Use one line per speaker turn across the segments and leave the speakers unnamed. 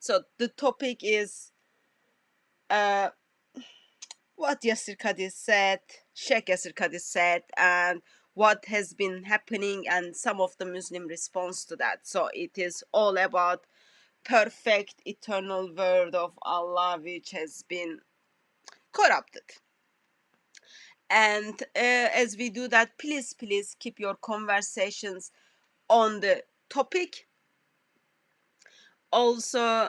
So the topic is what Yasir Qadi said, Sheikh Yasir Qadi said, and what has been happening, and some of the Muslim response to that. So it is all about perfect eternal word of Allah, which has been corrupted. And as we do that, please keep your conversations on the topic. Also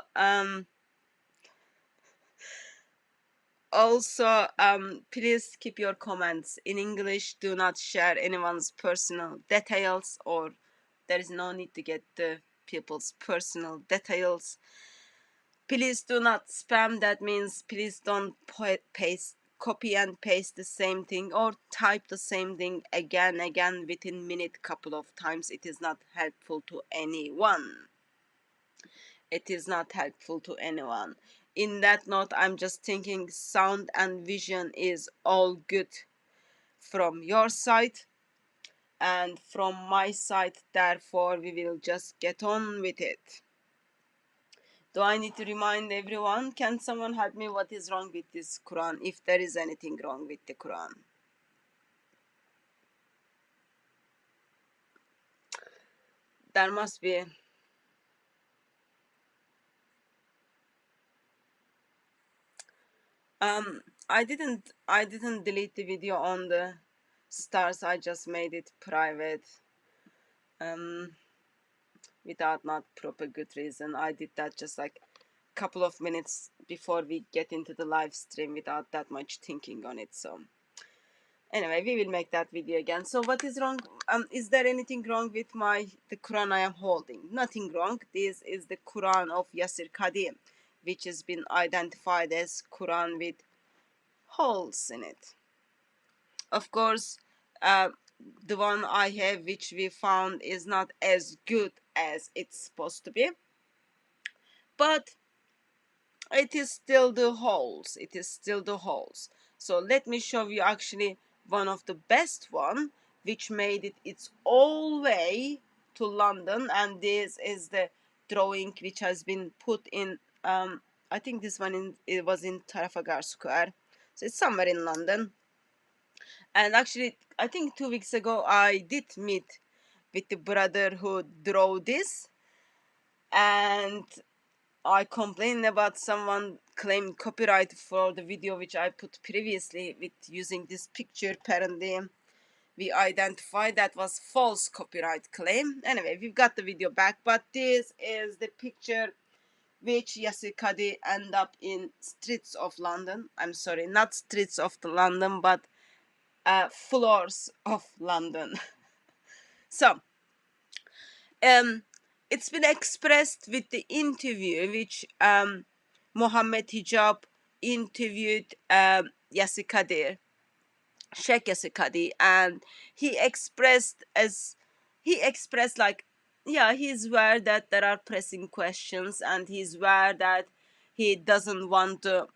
please keep your comments in English. Do not share anyone's personal details, or there is no need to get the people's personal details. Please do not spam. That means please don't copy and paste the same thing or type the same thing again within minute couple of times. It is not helpful to anyone. It is not helpful to anyone. In that note, I'm just thinking sound and vision is all good from your side and from my side. Therefore, we will just get on with it. Do I need to remind everyone? Can someone help me? What is wrong with this Quran? If there is anything wrong with the Quran. There must be. I didn't delete the video on the stars. I just made it private. Without not proper good reason. I did that just like a couple of minutes before we get into the live stream without that much thinking on it. So anyway, we will make that video again. So what is wrong? Is there anything wrong with the Quran I am holding? Nothing wrong. This is the Quran of Yasir Qadi, which has been identified as Quran with holes in it. Of course, the one I have, which we found, is not as good as it's supposed to be, but it is still the holes. It is still the holes. So let me show you actually one of the best one, which made it its all way to London, and this is the drawing which has been put in. I think this one it was in Trafalgar Square, so it's somewhere in London. And actually, I think 2 weeks ago I did meet with the brother who drew this, and I complained about someone claimed copyright for the video which I put previously with using this picture. Apparently we identified that was false copyright claim. Anyway, we've got the video back, but this is the picture which Yasir Qadi end up in streets of London. I'm sorry, not streets of the London, but floors of London. So it's been expressed with the interview which Mohammed Hijab interviewed Yasir Qadi, Sheikh Yasir Qadi, and he expressed like, yeah, he's aware that there are pressing questions, and he's aware that he doesn't want to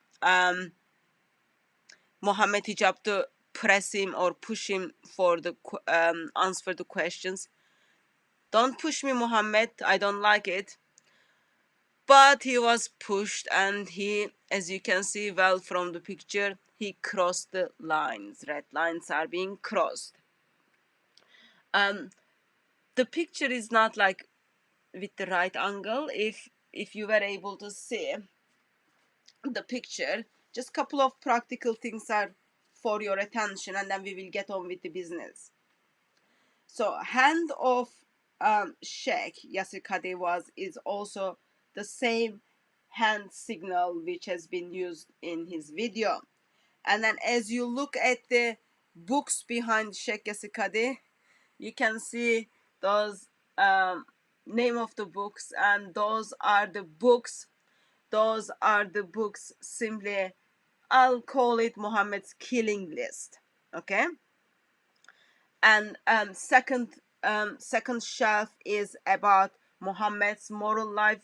Mohammed Hijab to press him or push him for the answer the questions. Don't push me, Mohammed. I don't like it. But he was pushed, and he, as you can see well from the picture, he crossed the lines. Red lines are being crossed. The picture is not like with the right angle. If you were able to see the picture, just a couple of practical things are for your attention, and then we will get on with the business. So hand of Sheikh Yasir Qadi is also the same hand signal which has been used in his video. And then as you look at the books behind Sheikh Yasir Qadi, you can see those name of the books, and those are the books simply, I'll call it Muhammad's killing list. Okay. And second shelf is about Muhammad's moral life,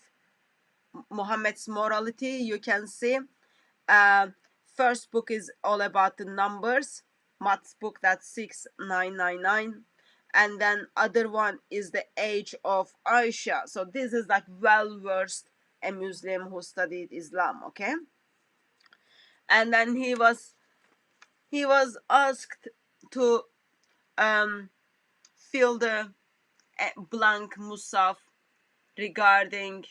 Muhammad's morality. You can see first book is all about the numbers, maths book, that's 6999, and then other one is the age of Aisha. So this is like well versed a Muslim who studied Islam, okay? And then he was asked to fill the blank Musaf regarding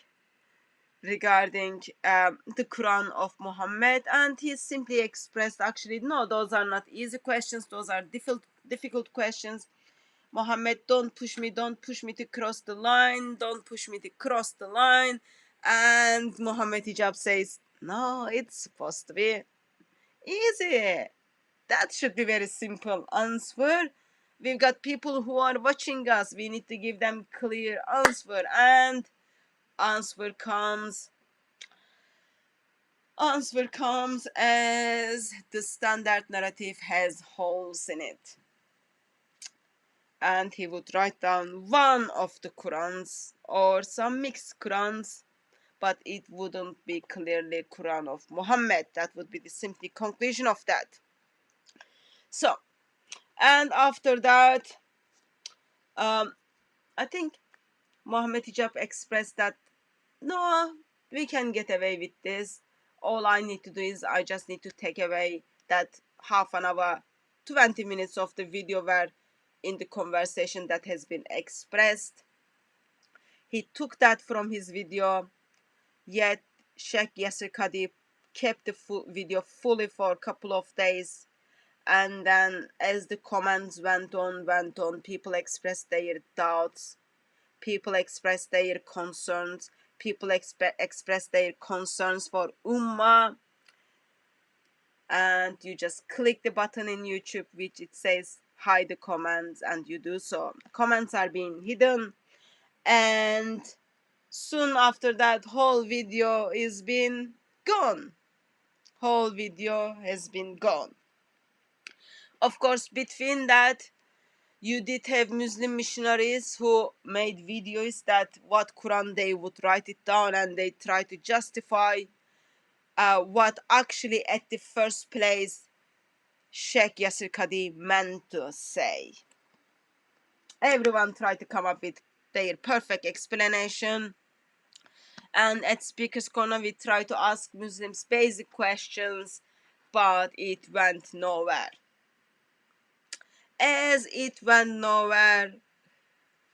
the Quran of Muhammad, and he simply expressed, actually, no, those are not easy questions, those are difficult questions. Muhammad, don't push me to cross the line, don't push me to cross the line. And Mohammed Hijab says, no, it's supposed to be easy. That should be very simple answer. We've got people who are watching us. We need to give them clear answer. And answer comes as the standard narrative has holes in it. And he would write down one of the Qurans or some mixed Qurans, but it wouldn't be clearly Quran of Muhammad. That would be the simple conclusion of that. So, and after that, I think Mohammed Hijab expressed that, no, we can get away with this. All I need to do is I just need to take away that half an hour, 20 minutes of the video where in the conversation that has been expressed. He took that from his video, yet Sheikh Yasir Qadhi kept the full video fully for a couple of days. And then as the comments went on, people expressed their doubts, people expressed their concerns, people expressed their concerns for Ummah. And you just click the button in YouTube which it says hide the comments, and you do so. Comments are being hidden, and soon after that whole video is been gone. Whole video has been gone. Of course, between that, you did have Muslim missionaries who made videos that what Quran they would write it down, and they try to justify what actually at the first place Sheikh Yasir Qadhi meant to say. Everyone tried to come up with their perfect explanation, and at Speaker's Corner we try to ask Muslims basic questions, but it went nowhere. As it went nowhere,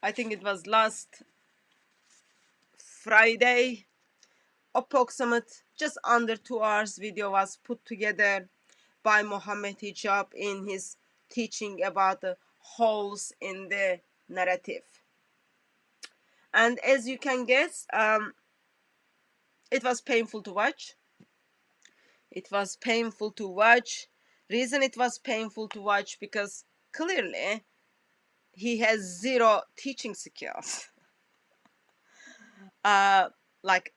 I think it was last Friday, approximate just under 2 hours video was put together by Mohammed Hijab in his teaching about the holes in the narrative. And as you can guess, it was painful to watch. It was painful to watch. Reason it was painful to watch, because clearly he has zero teaching skills. Like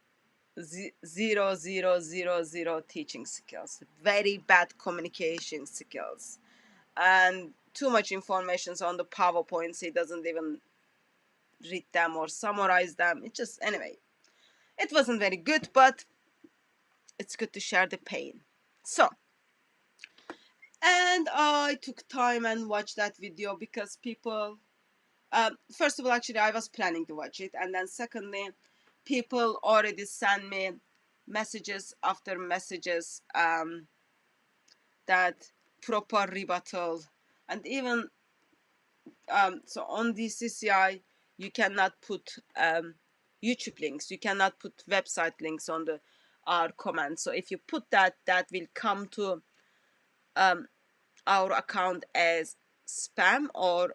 zero teaching skills. Very bad communication skills. And too much information on the PowerPoints. He doesn't even read them or summarize them. It just, anyway, it wasn't very good, but it's good to share the pain. So, and I took time and watched that video because people, first of all, actually, I was planning to watch it. And then secondly, people already sent me messages after messages that proper rebuttal. And even, so on DCCI, you cannot put YouTube links. You cannot put website links on the our comments. So if you put that, that will come to our account as spam or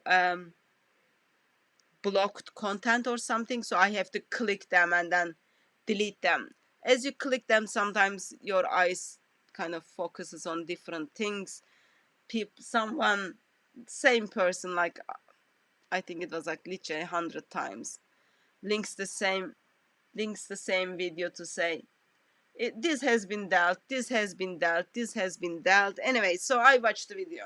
blocked content or something. So I have to click them and then delete them. As you click them, sometimes your eyes kind of focuses on different things. Someone, same person, like I think it was like literally 100 times, links the same video to say this has been dealt, this has been dealt, this has been dealt. Anyway, so I watched the video.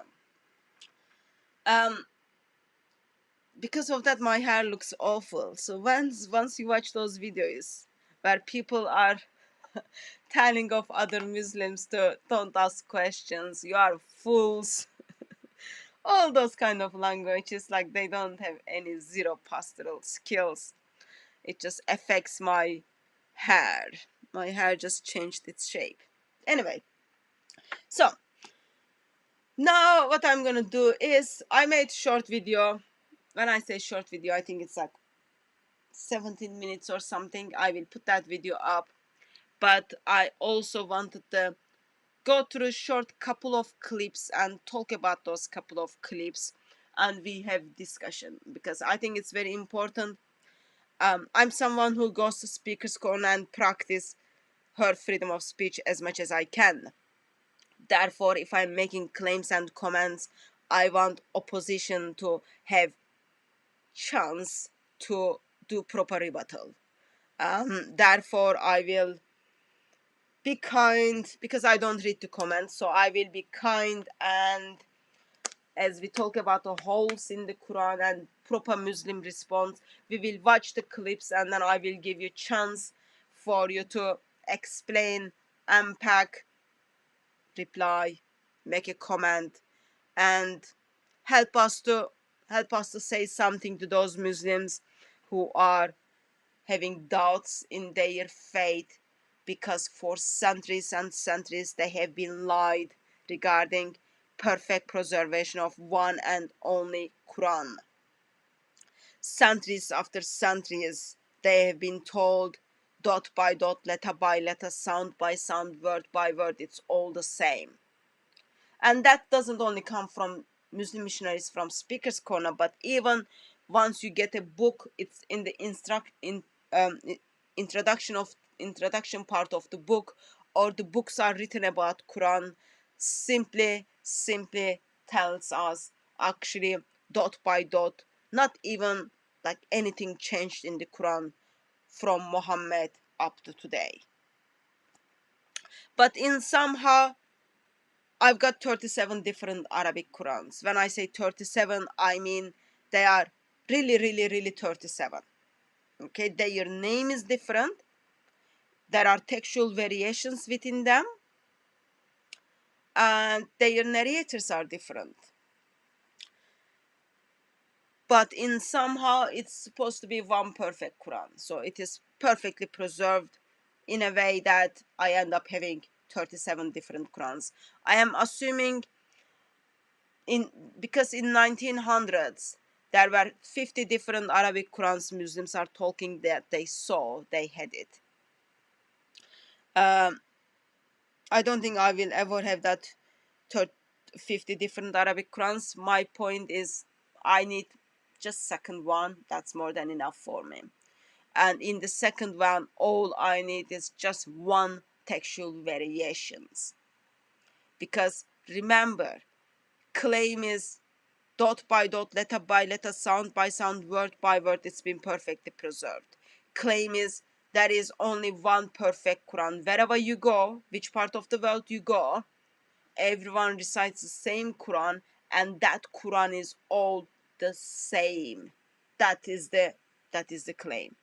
Because of that, my hair looks awful. So once you watch those videos where people are telling of other Muslims to don't ask questions, you are fools, all those kind of languages, like they don't have any zero pastoral skills. It just affects my hair. My hair just changed its shape. Anyway, so now what I'm gonna do is I made short video. When I say short video, I think it's like 17 minutes or something. I will put that video up, but I also wanted to go through a short couple of clips and talk about those couple of clips, and we have discussion, because I think it's very important. I'm someone who goes to speakers corner and practice her freedom of speech as much as I can. Therefore, if I'm making claims and comments, I want opposition to have chance to do proper rebuttal. Therefore, I will be kind, because I don't read the comments, so I will be kind, and as we talk about the holes in the Quran and proper Muslim response, we will watch the clips, and then I will give you chance for you to explain, unpack, reply, make a comment, and help us to say something to those Muslims who are having doubts in their faith, because for centuries and centuries they have been lied regarding perfect preservation of one and only Quran. Centuries after centuries they have been told, dot by dot, letter by letter, sound by sound, word by word, it's all the same. And that doesn't only come from Muslim missionaries from Speakers Corner, but even once you get a book, it's in the introduction part of the book, or the books are written about Quran, simply tells us, actually, dot by dot, not even like anything changed in the Quran from Muhammad up to today. But in somehow I've got 37 different Arabic Qurans. When I say 37, I mean they are really 37. Okay, their name is different. There are textual variations within them, and their narrators are different. But in somehow it's supposed to be one perfect Quran. So it is perfectly preserved in a way that I end up having 37 different Qurans. I am assuming because in 1900s there were 50 different Arabic Qurans Muslims are talking that they saw, they had it. I don't think I will ever have that 50 different Arabic Qurans. My point is I need just second one. That's more than enough for me. And in the second one, all I need is just one textual variations. Because remember, claim is dot by dot, letter by letter, sound by sound, word by word, it's been perfectly preserved. Claim is there is only one perfect Quran. Wherever you go, which part of the world you go, everyone recites the same Quran, and that Quran is all the same. That is the claim.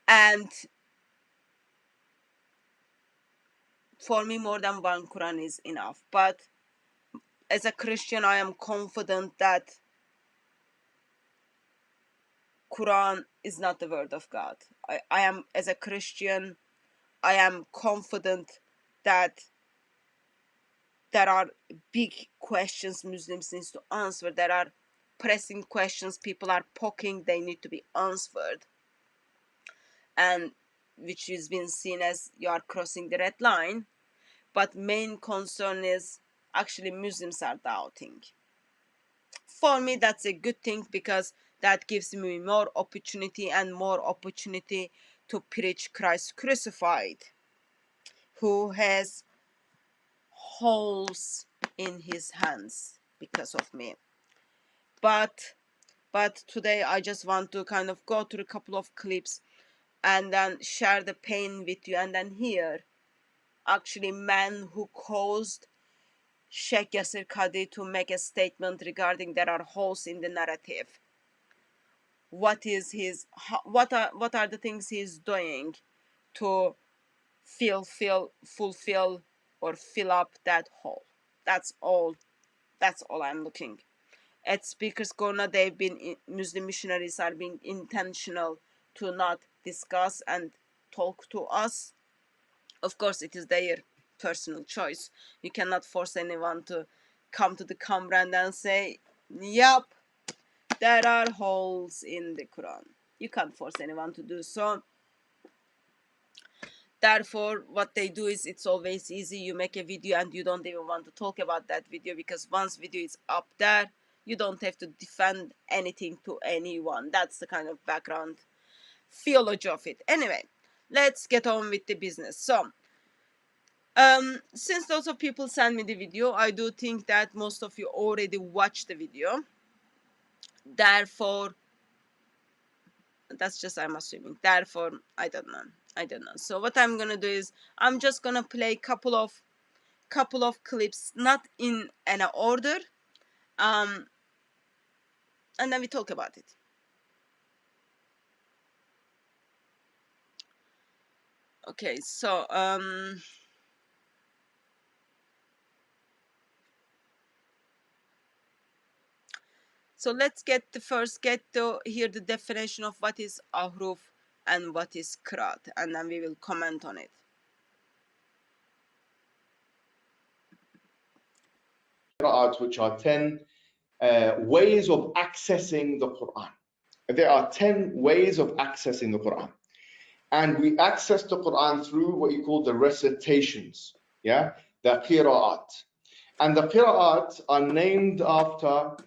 And for me, more than one Quran is enough. But as a Christian, I am confident that Quran is not the word of God. I am, as a Christian, I am confident that there are big questions Muslims need to answer. There are pressing questions people are poking, they need to be answered. And which is being seen as you are crossing the red line. But main concern is actually Muslims are doubting. For me, that's a good thing, because that gives me more opportunity to preach Christ crucified, who has holes in his hands because of me. But today I just want to kind of go through a couple of clips and then share the pain with you, and then hear actually man who caused Sheikh Yasser Qadi to make a statement regarding there are holes in the narrative. What is his what are the things he's doing to fulfill or fill up that hole? That's all I'm looking at. Speakers Corner, they've been Muslim missionaries are being intentional to not discuss and talk to us. Of course, it is their personal choice. You cannot force anyone to come to the camera and then say, "Yup, there are holes in the Quran." You can't force anyone to do so. Therefore, what they do is, it's always easy. You make a video and you don't even want to talk about that video, because once video is up there, you don't have to defend anything to anyone. That's the kind of background theology of it. Anyway, let's get on with the business. So, since lots of people send me the video, I do think that most of you already watched the video. Therefore, that's just, I'm assuming. Therefore, I don't know. So what I'm gonna do is, I'm just gonna play couple of clips, not in an order, and then we talk about it. Okay, so so let's get to hear the definition of what is ahruf and what is qiraat, and then we will comment on it.
Which are 10 ways of accessing the Quran. There are 10 ways of accessing the Quran. And we access the Quran through what you call the recitations, yeah, the qira'at. And the qira'at are named after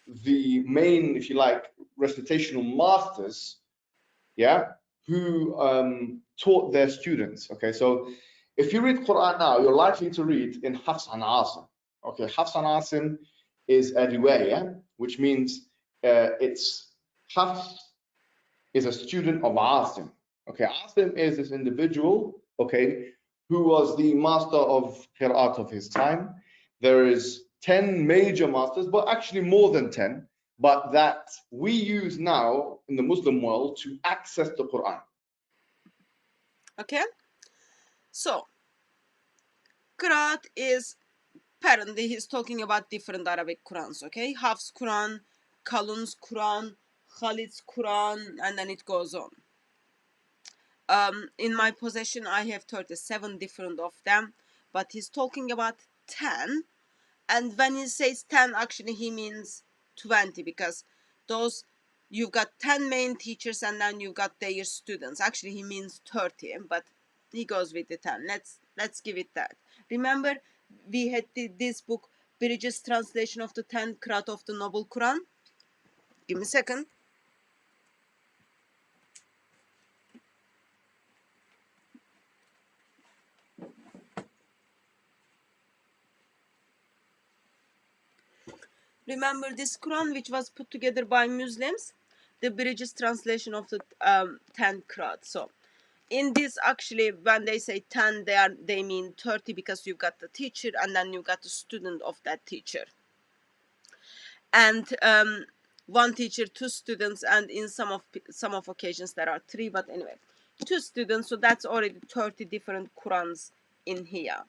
the main, if you like, recitational masters, yeah, who taught their students. Okay, so if you read Quran now, you're likely to read in Hafs and Asim. Okay, Hafs and Asim is a riwayah, which means it's Hafs is a student of Asim. Okay, Asim is this individual, okay, who was the master of Qira'at of his time. There is 10 major masters, but actually more than 10, but that we use now in the Muslim world to access the Quran.
Okay, so Qiraat is, apparently he's talking about different Arabic Qurans, okay? Hafs Quran, Kalun's Quran, Khalid's Quran, and then it goes on. In my possession, I have 37 different of them, but he's talking about 10. And when he says 10, actually he means 20, because those, you've got 10 main teachers and then you've got their students. Actually, he means 30, but he goes with the 10. Let's give it that. Remember, we had this book, Bridges translation of the 10 Qiraat of the Noble Quran. Give me a second. Remember this Quran, which was put together by Muslims, the Bridges translation of the 10 Qiraat. So in this, actually, when they say 10, they mean 30, because you've got the teacher and then you've got the student of that teacher. And one teacher, two students, and in some of occasions there are 3, but anyway, 2 students. So that's already 30 different Qurans in here.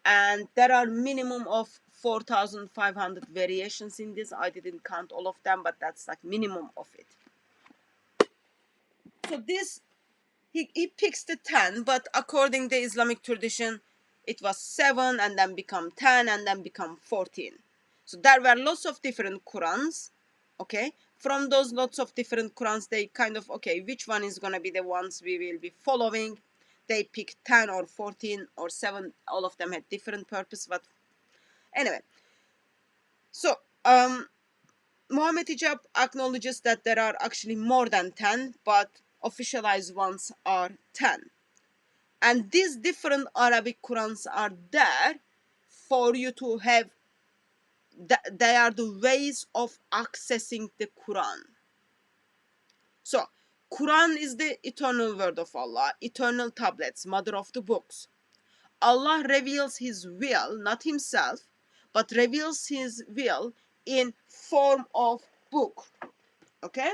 And there are minimum of 4,500 variations in this. I didn't count all of them, but that's like minimum of it. So this, he picks the 10, but according to the Islamic tradition, it was 7 and then become 10 and then become 14. So there were lots of different Qurans, okay? From those lots of different Qurans, they kind of, okay, which one is going to be the ones we will be following? They picked 10 or 14 or 7. All of them had different purpose, but anyway. So, Mohammed Hijab acknowledges that there are actually more than 10, but officialized ones are 10. And these different Arabic Qurans are there for you to have, they are the ways of accessing the Quran. So, Quran is the eternal word of Allah, eternal tablets, mother of the books. Allah reveals his will, not himself, but reveals his will in form of book. Okay?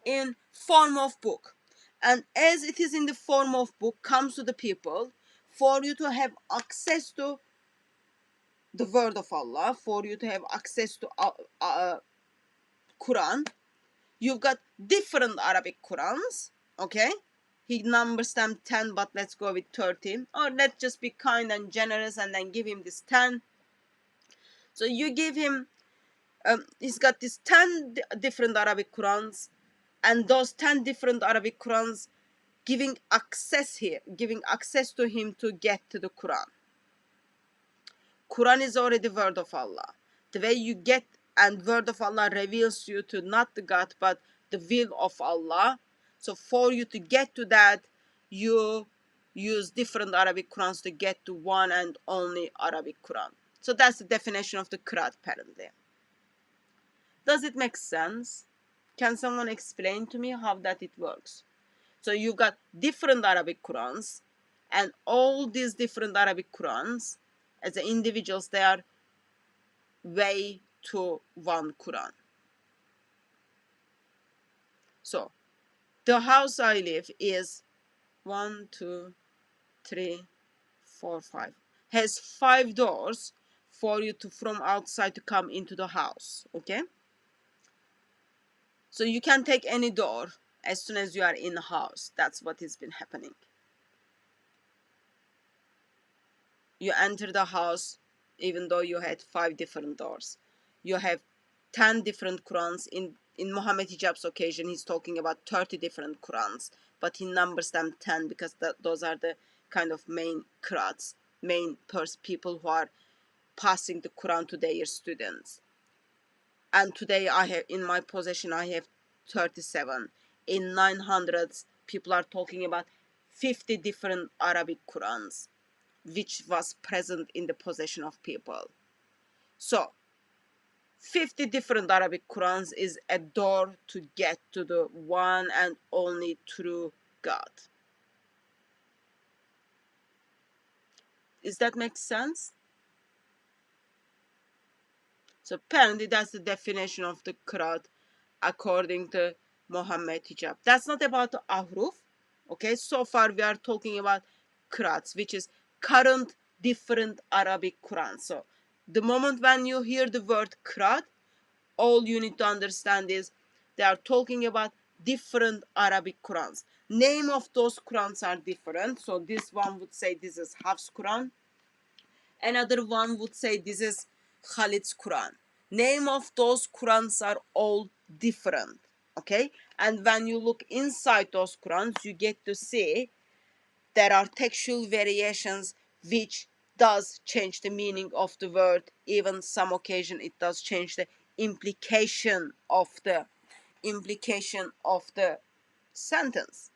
In form of book. And as it is in the form of book, comes to the people for you to have access to the word of Allah, for you to have access to Quran. You've got different Arabic Qurans, okay? He numbers them 10, but let's go with 13. Or let's just be kind and generous and then give him this 10. So you give him, he's got these 10 different Arabic Qurans, and those 10 different Arabic Qurans giving access to him to get to the Quran. Quran is already word of Allah. The way you get, and word of Allah reveals you to not the God but the will of Allah. So for you to get to that, you use different Arabic Qurans to get to one and only Arabic Quran. So that's the definition of the Qur'an apparently. Does it make sense? Can someone explain to me how that it works? So you've got different Arabic Qurans, and all these different Arabic Qurans, as the individuals, they are way to one Quran. So the house I live is 1, 2, 3, 4, 5. Has 5 doors for you to from outside to come into the house. Okay. So you can take any door as soon as you are in the house. That's what has been happening. You enter the house even though you had 5 different doors. You have 10 different Qurans. In Mohammed Hijab's occasion, he's talking about 30 different Qurans, but he numbers them 10 because those are the kind of main qirats, people who are passing the Quran to their students. And today I have in my possession, I have 37. In 900s, people are talking about 50 different Arabic Qurans, which was present in the possession of people. So 50 different Arabic Qurans is a door to get to the one and only true God. Does that make sense? So apparently that's the definition of the Qur'an according to Mohammed Hijab. That's not about the ahruf. Okay, so far we are talking about Qur'ans, which is current different Arabic Quran. So the moment when you hear the word Qur'an, all you need to understand is they are talking about different Arabic Qurans. Name of those Qurans are different. So this one would say this is Hafs Quran. Another one would say this is Khalid's Quran. Name of those Qurans are all different. Okay? And when you look inside those Qurans, you get to see there are textual variations which does change the meaning of the word. Even some occasion it does change the implication of the sentence,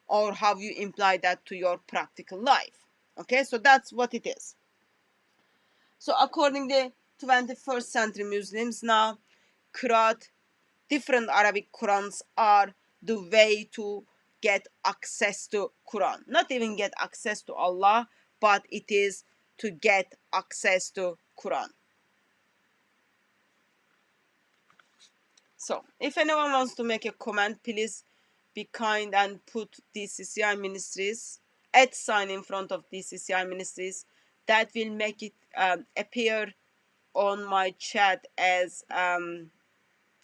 or how you imply that to your practical life. Okay, so that's what it is. So according to 21st century Muslims now, Qur'an, different Arabic Qurans are the way to get access to Quran. Not even get access to Allah, but it is to get access to Quran. So if anyone wants to make a comment, please be kind and put DCCI Ministries @ in front of DCCI Ministries. That will make it appear on my chat as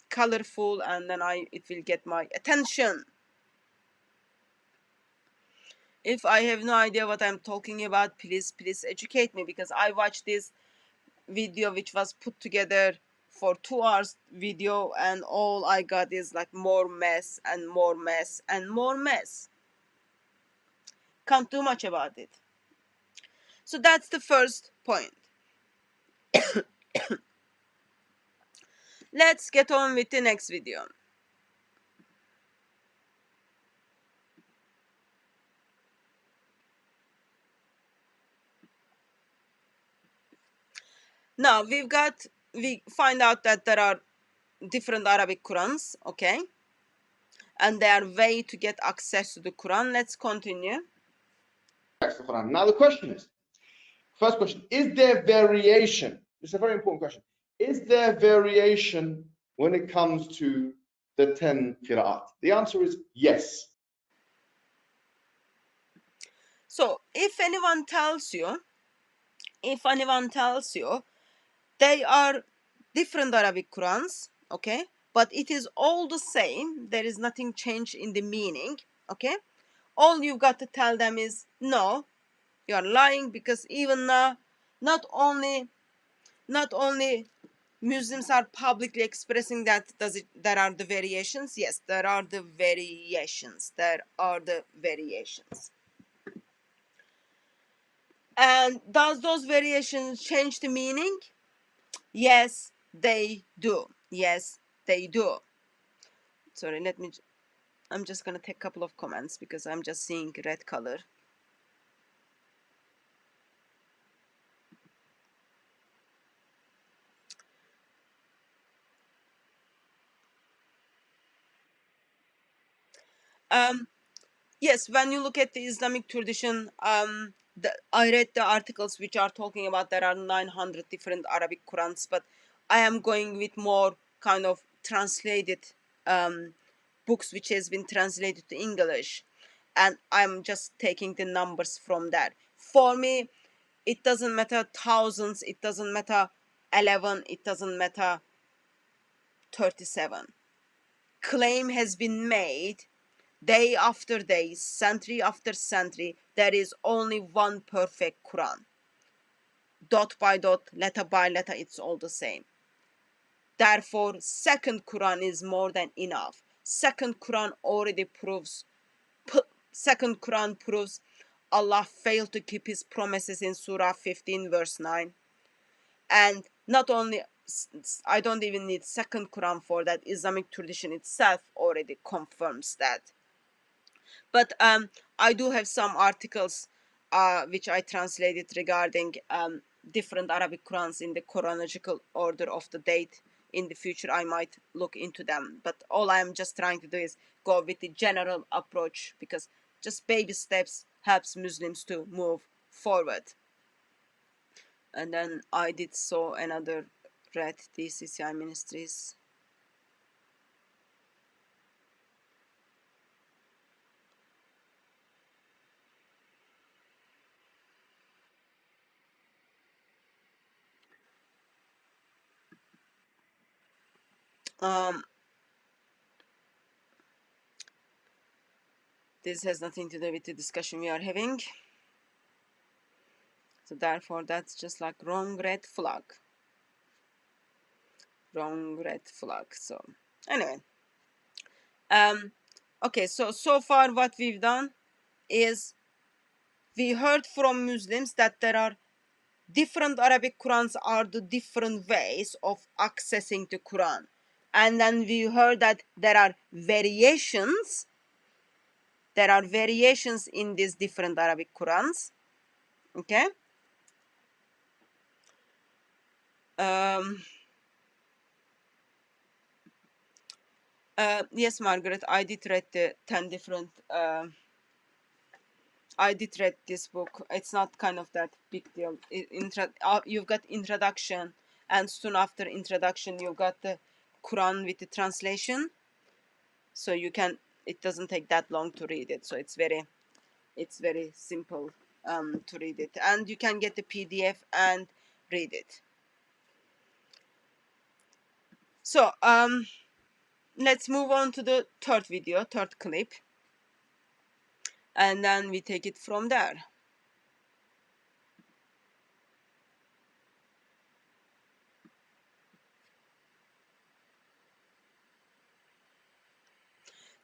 colorful, and then it will get my attention. If I have no idea what I'm talking about, please educate me, because I watched this video which was put together for 2 hours video, and all I got is like more mess and more mess and more mess. Can't do much about it. So that's the first point. Let's get on with the next video. Now we find out that there are different Arabic Qurans, okay? And they are way to get access to the Quran. Let's continue.
The Quran. Now the question is, first question, is there variation? This is a very important question. Is there variation when it comes to the 10 qira'at? The answer is yes.
So if anyone tells you they are different Arabic Qurans, okay, but it is all the same, there is nothing changed in the meaning, Okay, all you've got to tell them is no, you are lying, because even now, not only Muslims are publicly expressing that there are the variations. Yes, there are the variations. There are the variations. And does those variations change the meaning? Yes, they do. Yes, they do. Sorry, I'm just gonna take a couple of comments because I'm just seeing red color. Yes, when you look at the Islamic tradition, I read the articles which are talking about there are 900 different Arabic Qurans, but I am going with more kind of translated books which has been translated to English, and I'm just taking the numbers from that. For me, it doesn't matter thousands, it doesn't matter 11, it doesn't matter 37. Claim has been made day after day, century after century, there is only one perfect Quran. Dot by dot, letter by letter, it's all the same. Therefore, second Quran is more than enough. Second Quran already proves, second Quran proves Allah failed to keep his promises in Surah 15 verse 9. And not only, I don't even need second Quran for that, Islamic tradition itself already confirms that. But I do have some articles which I translated regarding different Arabic Qurans in the chronological order of the date. In the future, I might look into them. But all I'm just trying to do is go with the general approach, because just baby steps helps Muslims to move forward. And then I did saw another read DCCI Ministries. This has nothing to do with the discussion we are having. So therefore, that's just like wrong red flag. Wrong red flag. So anyway, okay. So far, what we've done is we heard from Muslims that there are different Arabic Qurans are the different ways of accessing the Quran, and then we heard that there are variations. There are variations in these different Arabic Qurans. Okay. Yes, Margaret, I did read the 10 different. I did read this book. It's not kind of that big deal. You've got introduction, and soon after introduction, you've got the Quran with the translation. So you can. It doesn't take that long to read it. So it's very simple to read it, and you can get the PDF and read it. So let's move on to the third clip, and then we take it from there.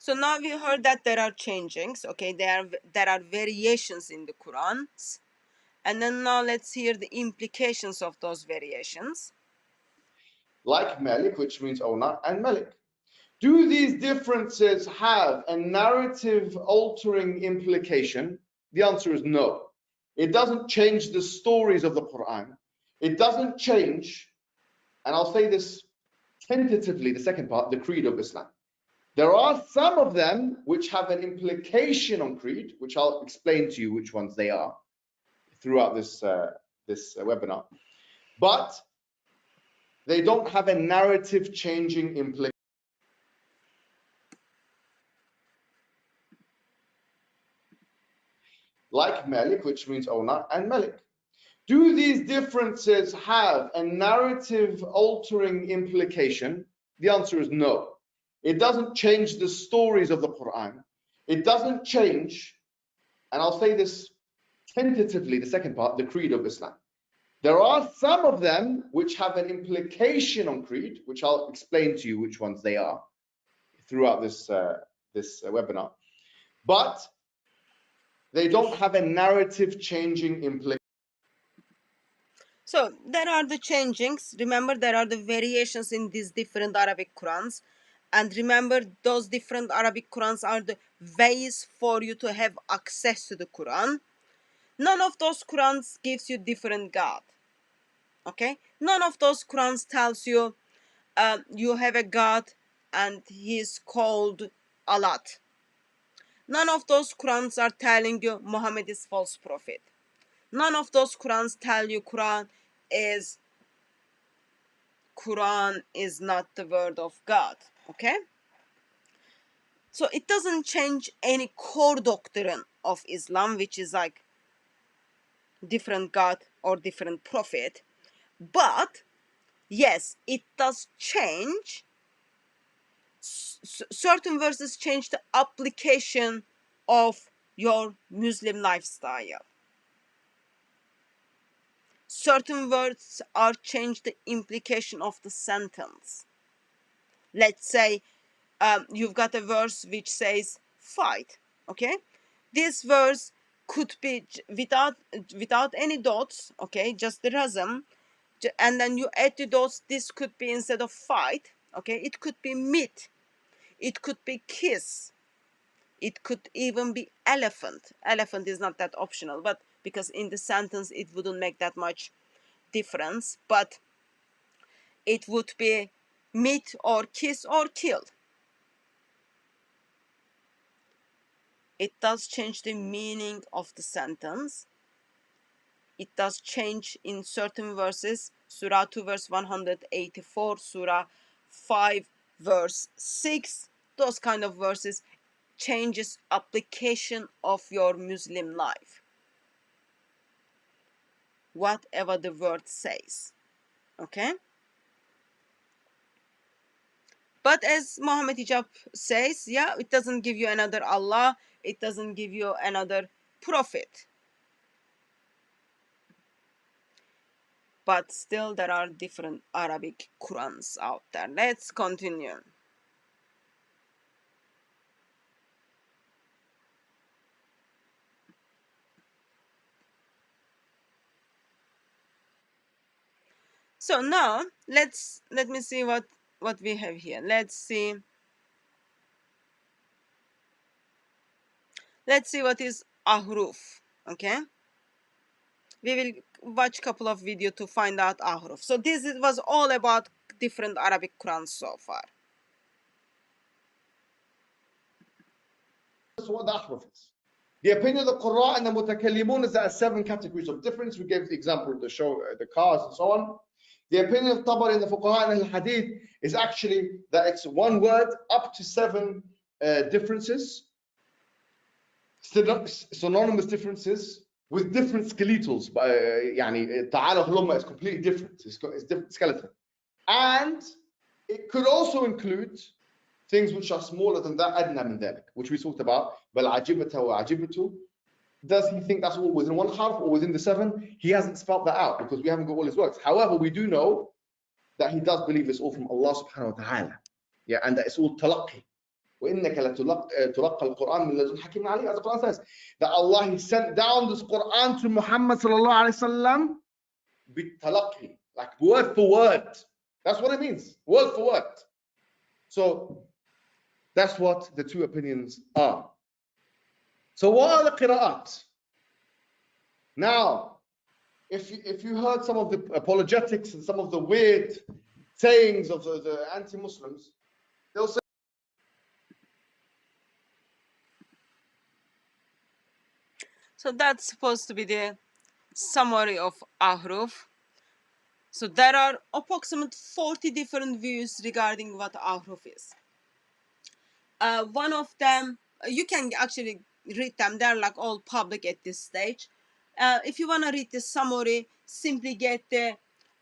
So now we heard that there are changings, okay, there are variations in the Quran, and then now let's hear the implications of those variations.
Like Malik, which means owner, and Malik. Do these differences have a narrative altering implication? The answer is no. It doesn't change the stories of the Quran. It doesn't change, and I'll say this tentatively, the second part, the creed of Islam. There are some of them which have an implication on creed, which I'll explain to you which ones they are throughout this webinar. But they don't have a narrative changing implication. Like Malik, which means owner, and Malik. Do these differences have a narrative altering implication? The answer is no. It doesn't change the stories of the Quran. it doesn't change, and I'll say this tentatively, the second part, the creed of Islam. There are some of them which have an implication on creed, which I'll explain to you which ones they are throughout this webinar. But they don't have a narrative changing implication.
So there are the changings. Remember, there are the variations in these different Arabic Qurans. And remember, those different Arabic Qurans are the ways for you to have access to the Quran. None of those Qurans gives you different God. Okay? None of those Qurans tells you you have a God and he is called Allah. None of those Qurans are telling you Muhammad is false prophet. None of those Qurans tell you Quran is not the word of God. Okay? So it doesn't change any core doctrine of Islam, which is like different God or different prophet. But yes, it does change. Certain verses change the application of your Muslim lifestyle. Certain words are change the implication of the sentence. Let's say you've got a verse which says fight. Okay, this verse could be without any dots. Okay, just the rhythm, and then you add the dots. This could be instead of fight. Okay, it could be meet. It could be kiss. It could even be elephant. Elephant is not that optional, but because in the sentence it wouldn't make that much difference, but it would be meet or kiss or kill. It does change the meaning of the sentence. It does change in certain verses. Surah 2 verse 184, Surah 5 verse 6. Those kind of verses changes application of your Muslim life. Whatever the word says. Okay? But as Mohammed Hijab says, yeah, it doesn't give you another Allah. It doesn't give you another prophet. But still there are different Arabic Qurans out there. Let's continue. So now let me see what we have here. Let's see what is ahruf. Okay, we will watch a couple of videos to find out ahruf. So this was all about different Arabic Qurans so far.
That's what the ahruf is. The opinion of the Qur'an and the Mutakallimun is that there are 7 categories of difference. We gave the example of the cars and so on. The opinion of Tabari and the Fuqaha and al-Hadith is actually that it's one word up to 7 differences, synonymous differences with different skeletals. يعني تعالى هلما is completely different. It's different skeleton. And it could also include things which are smaller than that, أدنى من ذلك, which we talked about. بل عجبته وعجبته. Does he think that's all within one harf or within the 7? He hasn't spelled that out because we haven't got all his works. However, we do know that he does believe it's all from Allah subhanahu wa ta'ala. Yeah, and that it's all talaqi. وَإِنَّكَ لَتُلَقَّى الْقُرْآنَ مِنْ لَدُنْ حَكِيمٍ عَلِيمٍ, as the Quran says. That Allah, He sent down this Quran to Muhammad sallallahu alayhi wa sallam bitalaqi, like word for word. That's what it means, word for word. So that's what the 2 opinions are. So what are the qira'at? Now, if you heard some of the apologetics and some of the weird sayings of the anti-Muslims, they'll say,
So that's supposed to be the summary of ahruf. So there are approximately 40 different views regarding what ahruf is. One of them, you can actually read them. They're like all public at this stage. If you want to read the summary, simply get the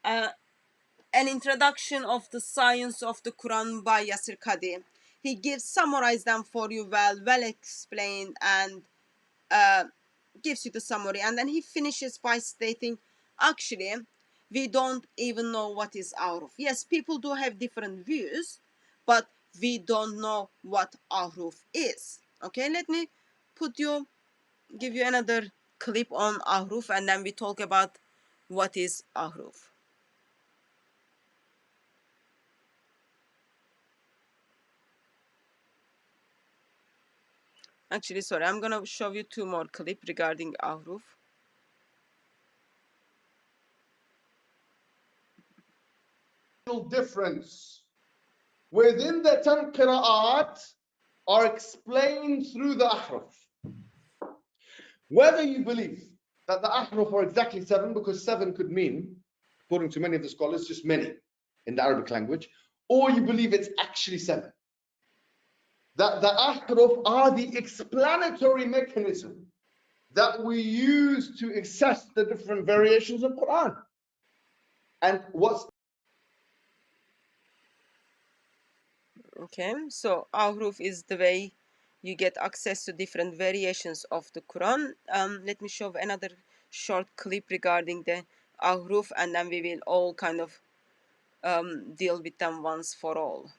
an introduction of the science of the Quran by Yasir Qadi. he summarize them for you well explained, and gives you the summary, and then he finishes by stating, actually, we don't even know what is ahruf. Yes, people do have different views, but we don't know what ahruf is. Okay, let me give you another clip on ahruf, and then we talk about what is ahruf. Actually, sorry, I'm gonna show you two more clips regarding ahruf.
Difference within the 10 qira'at are explained through the ahruf. Whether you believe that the ahruf are exactly 7, because 7 could mean, according to many of the scholars, just many in the Arabic language, or you believe it's actually 7. That the ahruf are the explanatory mechanism that we use to assess the different variations of Quran. And what's
Okay, so ahruf is the way you get access to different variations of the Quran. Let me show another short clip regarding the ahruf, and then we will all kind of deal with them once for all.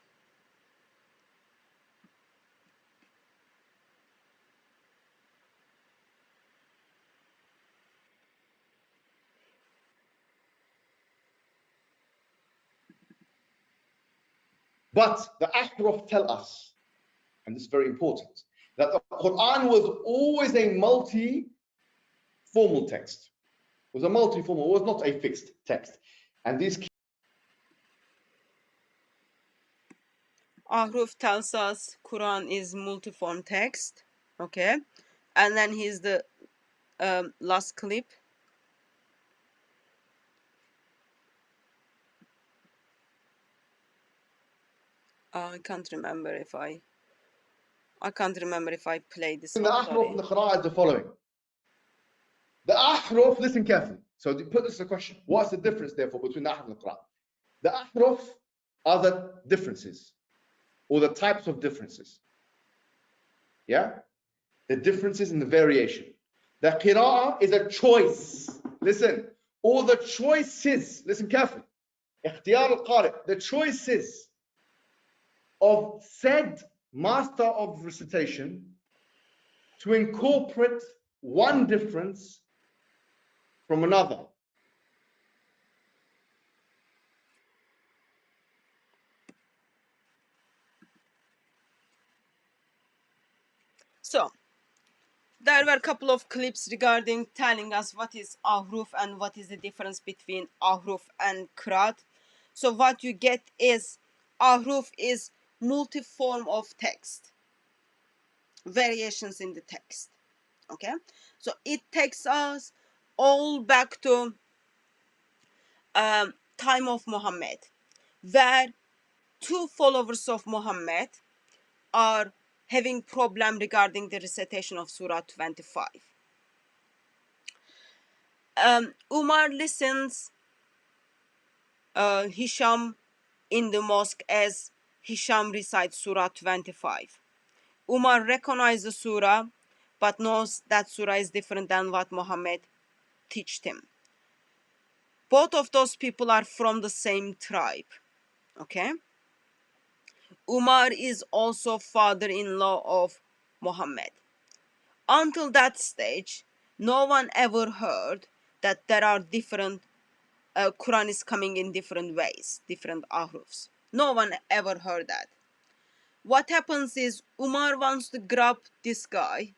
But the ahruf tell us, and this is very important, that the Quran was always a multi-formal text. It was a multi-formal, it was not a fixed text. And these
Ahruf tells us Quran is multiform text. Okay, and then here's the last clip. I can't remember if I played this
in the
one.
ahruf
Sorry.
and the qira'ah is the following. The ahruf, listen carefully. So put this as a question. What's the difference, therefore, between the ahruf and the qira'ah? The ahruf are the differences, or the types of differences. Yeah? The differences in the variation. The qira'ah is a choice. Listen. Or the choices. Listen carefully. اختيار القارئ. The choices of said master of recitation to incorporate one difference from another.
So there were a couple of clips regarding telling us what is ahruf and what is the difference between ahruf and qiraat. So what you get is ahruf is multi-form of text, variations in the text. Okay, so it takes us all back to time of Muhammad, where two followers of Muhammad are having problem regarding the recitation of Surah 25. Umar listens Hisham in the mosque as Hisham recites Surah 25. Umar recognizes the surah but knows that surah is different than what Muhammad taught him. Both of those people are from the same tribe. Okay? Umar is also father-in-law of Muhammad. Until that stage, no one ever heard that there are different Quran is coming in different ways, different ahrufs. No one ever heard that. What happens is Umar wants to grab this guy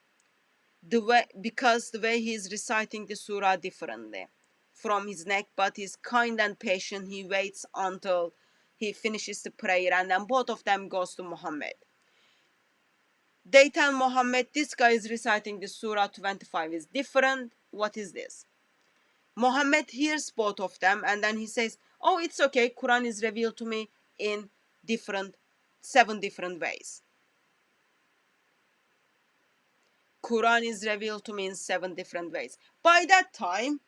because the way he's reciting the surah differently from his neck, but he's kind and patient. He waits until he finishes the prayer, and then both of them goes to Muhammad. They tell Muhammad, this guy is reciting the surah 25 is different. What is this? Muhammad hears both of them, and then he says, oh, it's okay, Quran is revealed to me in 7 different ways. Quran is revealed to me in 7 different ways. By that time,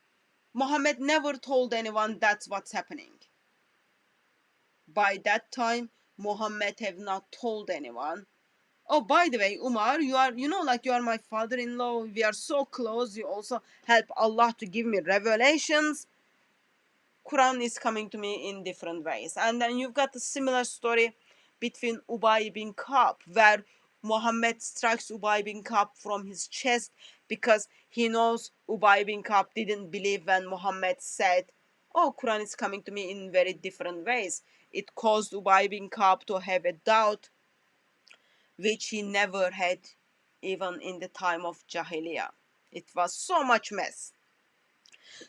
Muhammad never told anyone that's what's happening. By that time, Muhammad have not told anyone. Oh, by the way, Umar, you are, like you are my father-in-law. We are so close. You also help Allah to give me revelations. Quran is coming to me in different ways. And then you've got a similar story between Ubay bin Ka'b, where Muhammad strikes Ubay bin Ka'b from his chest because he knows Ubay bin Ka'b didn't believe when Muhammad said, oh, Quran is coming to me in very different ways. It caused Ubay bin Ka'b to have a doubt which he never had even in the time of Jahiliyyah. It was so much mess.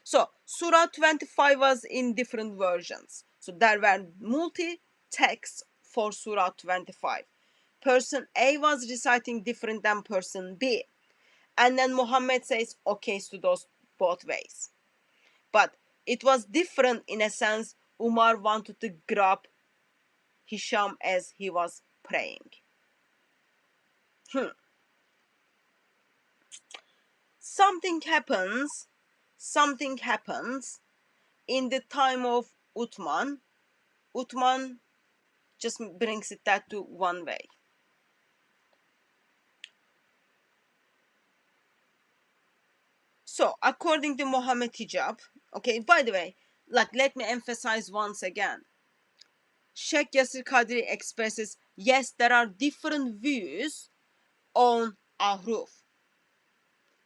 So Surah 25 was in different versions. So there were multi-texts for Surah 25. Person A was reciting different than person B. And then Muhammad says, okay, to those both ways. But it was different in a sense. Umar wanted to grab Hisham as he was praying. Something happens in the time of Uthman. Uthman just brings it that to one way. So according to Mohammed Hijab, okay, by the way, let me emphasize once again, Sheikh Yasir Qadri expresses, yes, there are different views on Ahruf.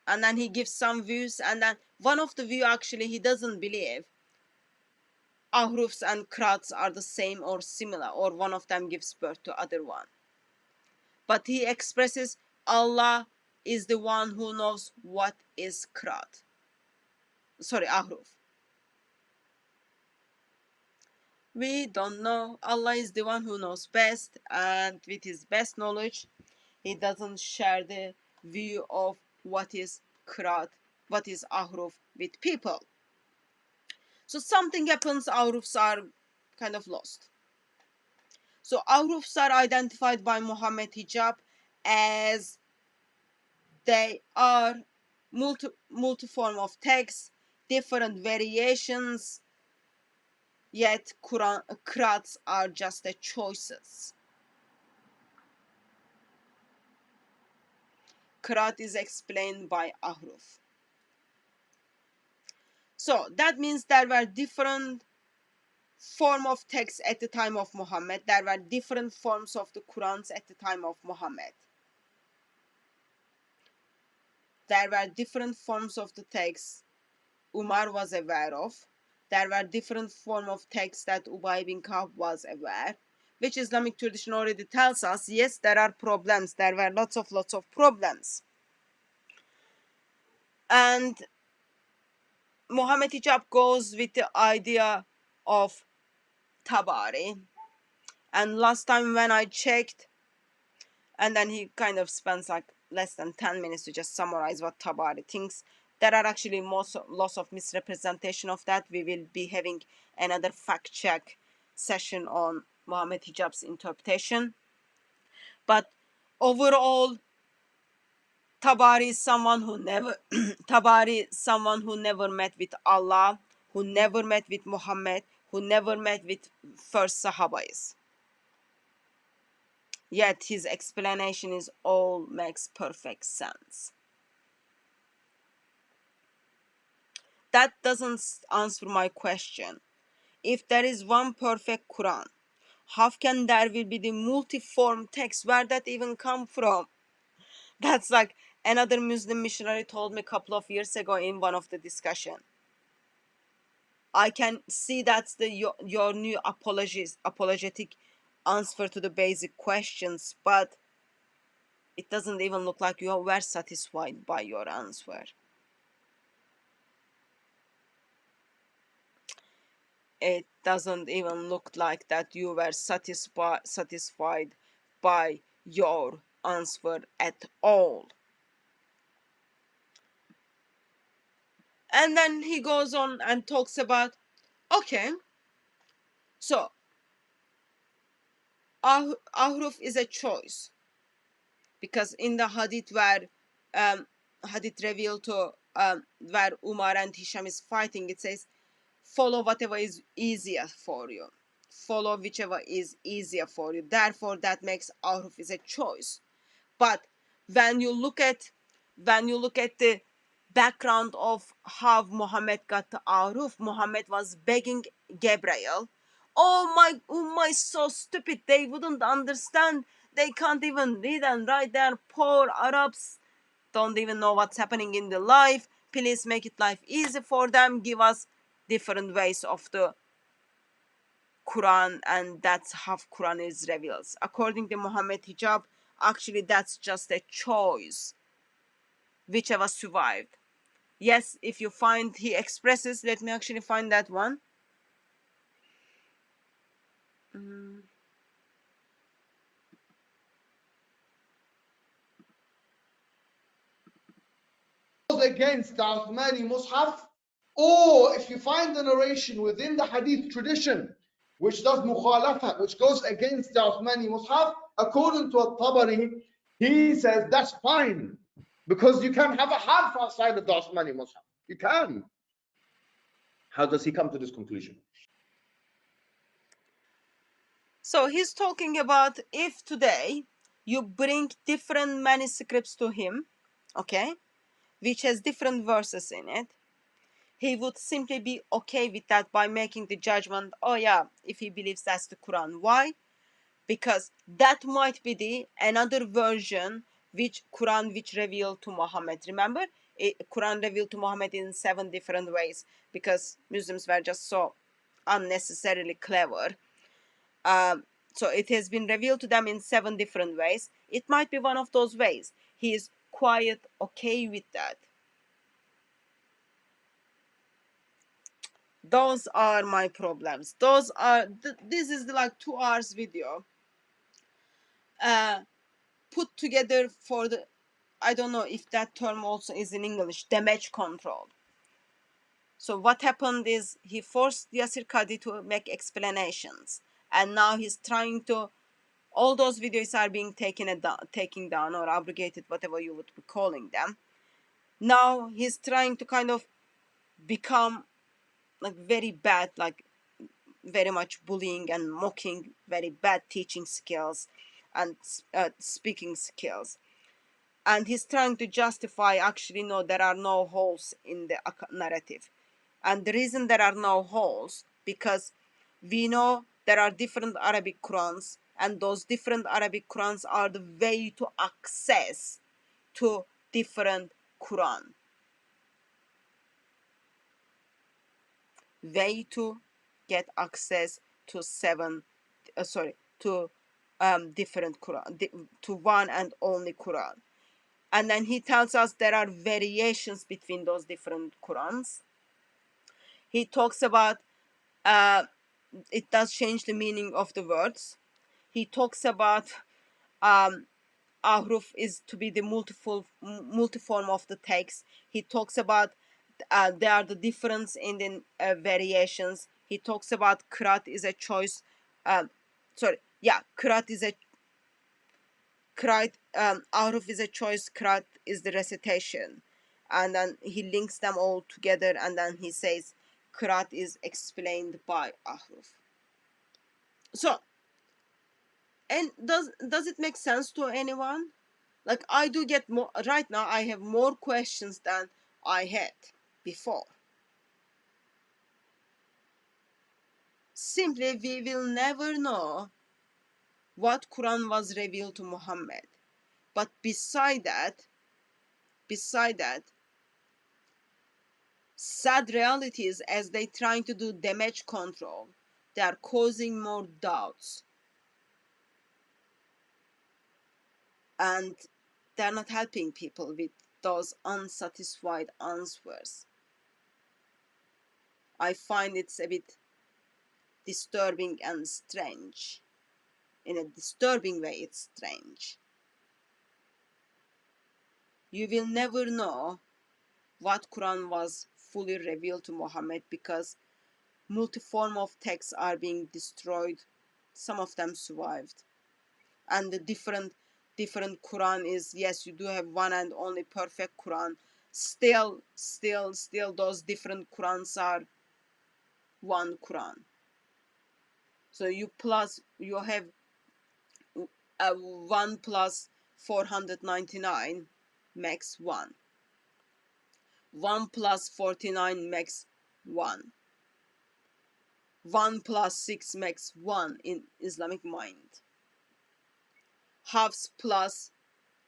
And then he gives some views, and then one of the view actually he doesn't believe Ahrufs and Krats are the same or similar, or one of them gives birth to other one. But he expresses Allah is the one who knows what is Krat. Sorry, Ahruf. We don't know. Allah is the one who knows best, and with his best knowledge, he doesn't share the view of what is Krat, what is Ahruf with people. So something happens, Ahrufs are kind of lost. So Ahrufs are identified by Mohammed Hijab as they are multi-form of text, different variations, yet Quran Qurats are just the choices. Qurat is explained by Ahruf. So that means there were different form of text at the time of Muhammad. There were different forms of the Qurans at the time of Muhammad. There were different forms of the text Umar was aware of. There were different forms of text that Ubay bin Ka'b was aware, which Islamic tradition already tells us, yes, there are problems. There were lots of problems. And Mohammed Hijab goes with the idea of Tabari. And last time when I checked, and then he kind of spends less than 10 minutes to just summarize what Tabari thinks. There are actually lots of misrepresentation of that. We will be having another fact check session on Mohammed Hijab's interpretation. But overall, Tabari is someone who never met with Allah, who never met with Muhammad, who never met with first Sahabais. Yet his explanation is all makes perfect sense. That doesn't answer my question. If there is one perfect Quran, how can there will be the multi-form text? Where that even come from? That's like another Muslim missionary told me a couple of years ago in one of the discussion. I can see that's your new apologetic answer to the basic questions, but it doesn't even look like you were satisfied by your answer. It doesn't even look like that you were satisfied by your answer at all. And then he goes on and talks about, okay, so Ahruf is a choice, because in the hadith where hadith revealed to where Umar and Hisham is fighting, it says follow whatever is easier for you. follow whichever is easier for you. Therefore, that makes Ahruf is a choice. But when you look at the background of how Muhammad got to Ahruf, Muhammad was begging Gabriel, oh my, so stupid, they wouldn't understand, they can't even read and write, they're poor Arabs, don't even know what's happening in the life, please make it life easy for them, give us different ways of the Quran, and that's how Quran is revealed. According to Mohammed Hijab, actually that's just a choice, whichever survived. Yes, if you find he expresses, let me actually find that one.
Against the Uthmani Mus'haf, or if you find the narration within the Hadith tradition which does mukhalafa, which goes against the Uthmani Mus'haf, according to At-Tabari, he says that's fine because you can have a harf outside of the Uthmani Mus'haf. You can. How does he come to this conclusion?
So he's talking about if today you bring different manuscripts to him, okay, which has different verses in it, he would simply be okay with that by making the judgment, oh yeah, if he believes that's the Quran. Why? Because that might be the another version which Quran which revealed to Muhammad. Remember, Quran revealed to Muhammad in 7 different ways because Muslims were just so unnecessarily clever. So it has been revealed to them in 7 different ways. It might be one of those ways. He is quite okay with that. Those are my problems. Those are this is like 2 hours video put together for the, I don't know if that term also is in English, damage control. So what happened is he forced Yasir Qadi to make explanations, and now he's trying to, all those videos are being taken down or abrogated, whatever you would be calling them. Now he's trying to kind of become like very bad, like very much bullying and mocking, very bad teaching skills and speaking skills. And he's trying to justify, actually no, there are no holes in the narrative. And the reason there are no holes, because we know there are different Arabic Qurans, and those different Arabic Qurans are the way to access to different Quran. Way to get access to different Quran, to one and only Quran. And then he tells us there are variations between those different Qurans. He talks about it does change the meaning of the words. He talks about Ahruf is to be the multiform of the text. He talks about there are the difference in the variations. He talks about Qiraat is a choice. Qiraat is a Ahruf is a choice, Qiraat is the recitation. And then he links them all together, and then he says Qiraat is explained by Ahruf. So, and does it make sense to anyone? Like, I do get more, right now I have more questions than I had before. Simply, we will never know what Quran was revealed to Muhammad. But beside that, sad realities, as they trying to do damage control, they are causing more doubts. And they're not helping people with those unsatisfied answers. I find it's a bit disturbing and strange. In a disturbing way, it's strange. You will never know what Quran was fully revealed to Muhammad because multi-form of texts are being destroyed. Some of them survived. And the different Quran is, yes, you do have one and only perfect Quran. Still those different Qurans are one Quran. So you have 1 plus 499 makes 1. 1 plus 49 makes 1. 1 plus 6 makes 1 in Islamic mind. Hafs plus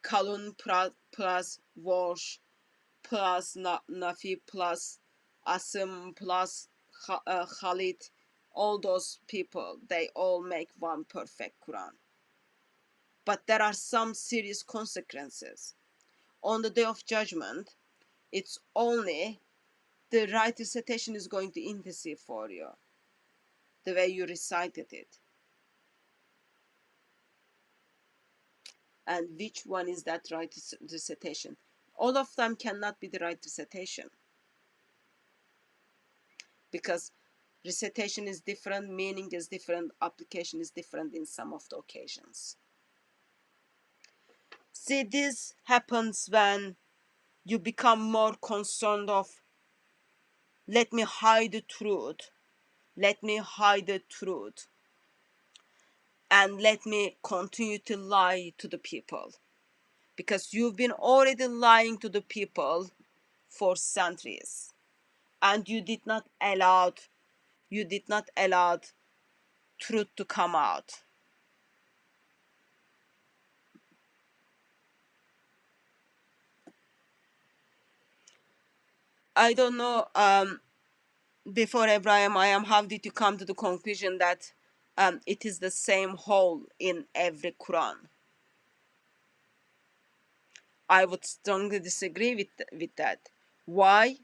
Kalun plus Warsh plus Nafi plus Asim plus Khalid, all those people, they all make one perfect Quran. But there are some serious consequences. On the day of judgment, it's only the right recitation is going to intercede for you, the way you recited it. And which one is that right recitation? All of them cannot be the right recitation, because recitation is different, meaning is different, application is different in some of the occasions. See, this happens when you become more concerned of, let me hide the truth, let me hide the truth, and let me continue to lie to the people. Because you've been already lying to the people for centuries, and you did not allow truth to come out. I don't know, before Abraham, how did you come to the conclusion that it is the same whole in every Quran? I would strongly disagree with that. Why?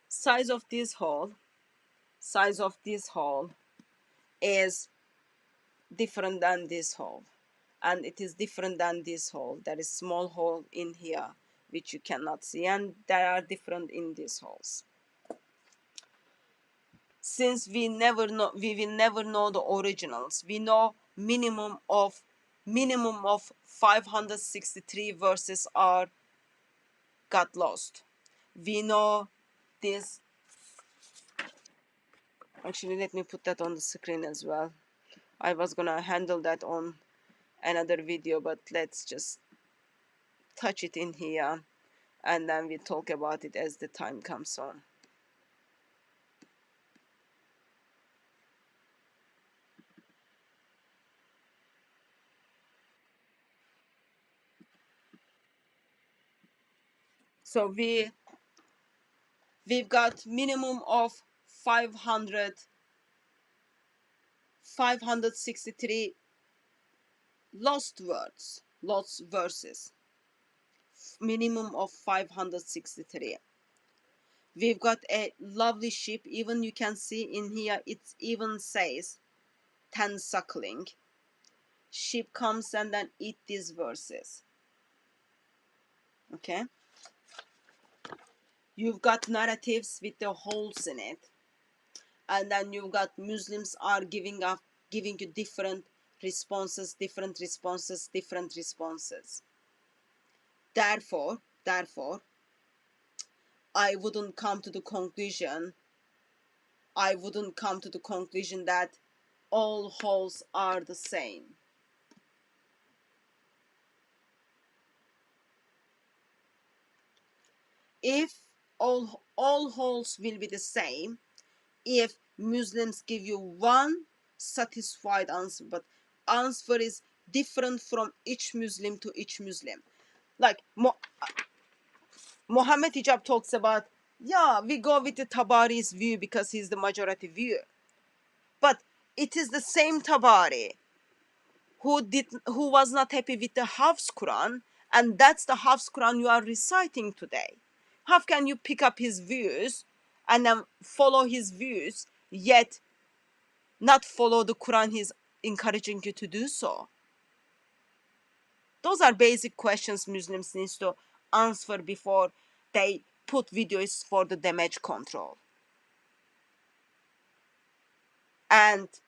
Size of this hole is different than this hole, and it is different than this hole. There is small hole in here which you cannot see, and there are different in these holes. Since we will never know the originals, we know minimum of 563 verses got lost. We know this. Actually, let me put that on the screen as well. I was gonna handle that on another video, but let's just touch it in here, and then we talk about it as the time comes on. So we've got minimum of 563 lost verses, minimum of 563. We've got a lovely sheep. Even you can see in here, it even says 10 suckling. Sheep comes and then eat these verses. Okay. You've got narratives with the holes in it, and then you've got Muslims are giving you different responses. Therefore, I wouldn't come to the conclusion that all holes are the same. If all holes will be the same, if Muslims give you one satisfied answer, but answer is different from each Muslim to each Muslim. Like Mohammed Hijab talks about, yeah, we go with the Tabari's view because he's the majority view. But it is the same Tabari who was not happy with the Hafs Quran, and that's the Hafs Quran you are reciting today. How can you pick up his views and then follow his views, yet not follow the Quran he's encouraging you to do so? Those are basic questions Muslims need to answer before they put videos for the damage control. And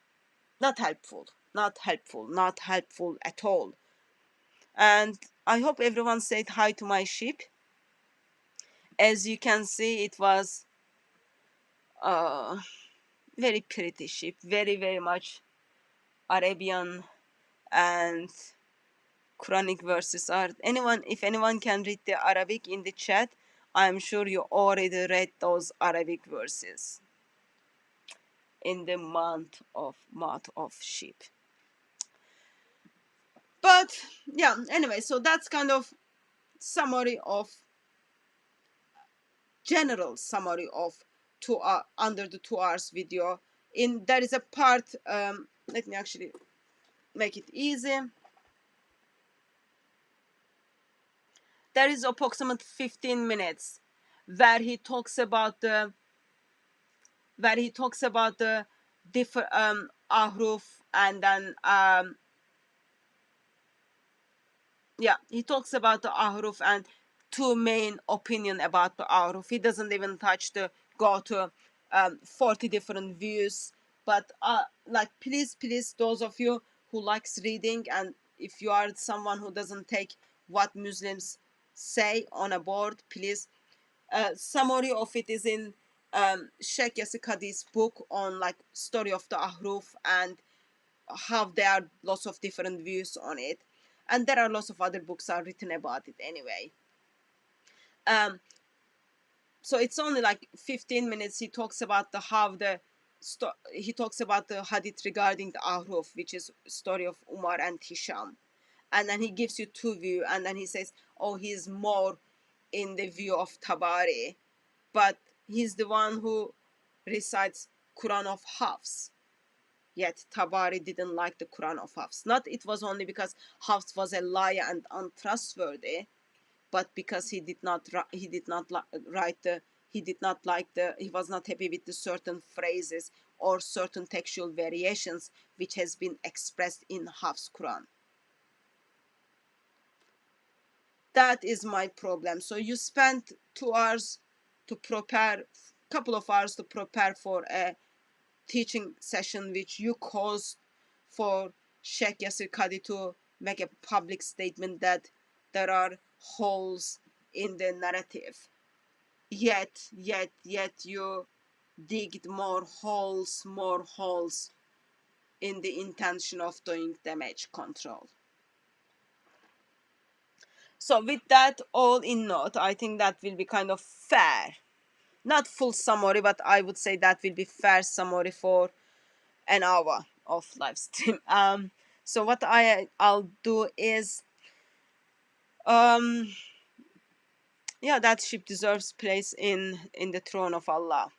not helpful at all. And I hope everyone said hi to my sheep. As you can see, it was very pretty ship, very much Arabian, and Quranic verses are. If anyone can read the Arabic in the chat, I'm sure you already read those Arabic verses in the month of sheep. But yeah, anyway, so that's kind of general summary of under the 2 hours video. There is a part, let me actually make it easy. There is approximately 15 minutes where he talks about the different ahruf, and then he talks about the ahruf and two main opinion about the ahruf. He doesn't even go to 40 different views. But like, please, those of you who likes reading, and if you are someone who doesn't take what Muslims say on a board, please, summary of it is in Sheikh Yasir Qadhi's book on like story of the ahruf, and how there are lots of different views on it, and there are lots of other books are written about it anyway. So it's only like 15 minutes. He talks about he talks about the hadith regarding the ahruf, which is story of Umar and Hisham, and then he gives you two view, and then he says, oh, he's more in the view of Tabari, but he's the one who recites Quran of Hafs. Yet Tabari didn't like the Quran of Hafs. Not it was only because Hafs was a liar and untrustworthy, but because he was not happy with the certain phrases or certain textual variations which has been expressed in Hafs Quran. That is my problem. So you spent 2 hours to prepare, couple of hours to prepare for a teaching session which you caused for Sheikh Yasir Qadhi to make a public statement that there are holes in the narrative. Yet you digged more holes in the intention of doing damage control. So with that all in note, I think that will be kind of fair. Not full summary, but I would say that will be fair summary for an hour of live stream. So what I'll do is, that ship deserves place in the throne of Allah.